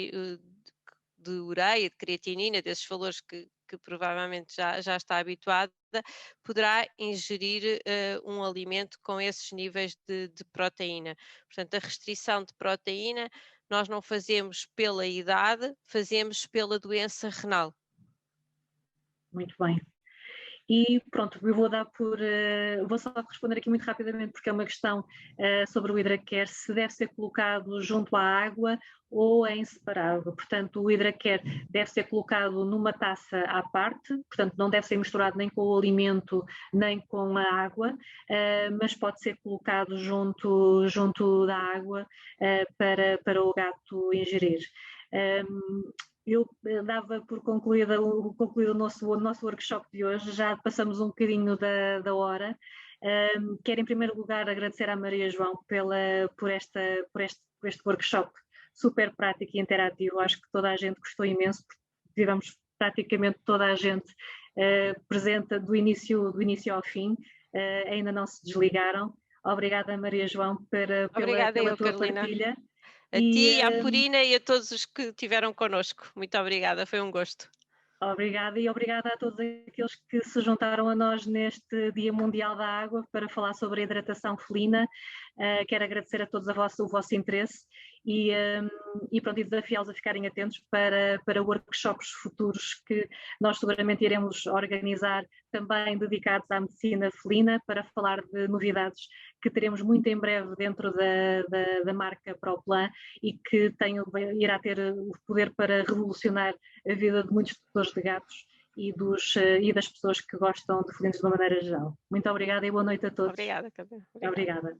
de ureia, de creatinina, desses valores que provavelmente já está habituada, poderá ingerir um alimento com esses níveis de proteína. Portanto, a restrição de proteína nós não fazemos pela idade, fazemos pela doença renal. Muito bem. E pronto, eu vou dar vou só responder aqui muito rapidamente, porque é uma questão sobre o HidraCare, se deve ser colocado junto à água ou em separado. Portanto, o HidraCare deve ser colocado numa taça à parte, portanto, não deve ser misturado nem com o alimento, nem com a água, mas pode ser colocado junto da água para o gato ingerir. Eu dava por concluído o nosso workshop de hoje, já passamos um bocadinho da hora. Quero em primeiro lugar agradecer à Maria João por este workshop super prático e interativo. Acho que toda a gente gostou imenso, porque tivemos praticamente toda a gente presente do início ao fim, ainda não se desligaram. Obrigada, Maria João, pela tua partilha. A ti, à Purina e a todos os que estiveram connosco. Muito obrigada, foi um gosto. Obrigada e obrigada a todos aqueles que se juntaram a nós neste Dia Mundial da Água para falar sobre a hidratação felina. Quero agradecer a todos o vosso interesse e desafiá-los a ficarem atentos para workshops futuros que nós seguramente iremos organizar também dedicados à medicina felina, para falar de novidades que teremos muito em breve dentro da marca ProPlan e que irá ter o poder para revolucionar a vida de muitos tutores de gatos e das pessoas que gostam de felinos de uma maneira geral. Muito obrigada e boa noite a todos. Obrigada. Obrigada.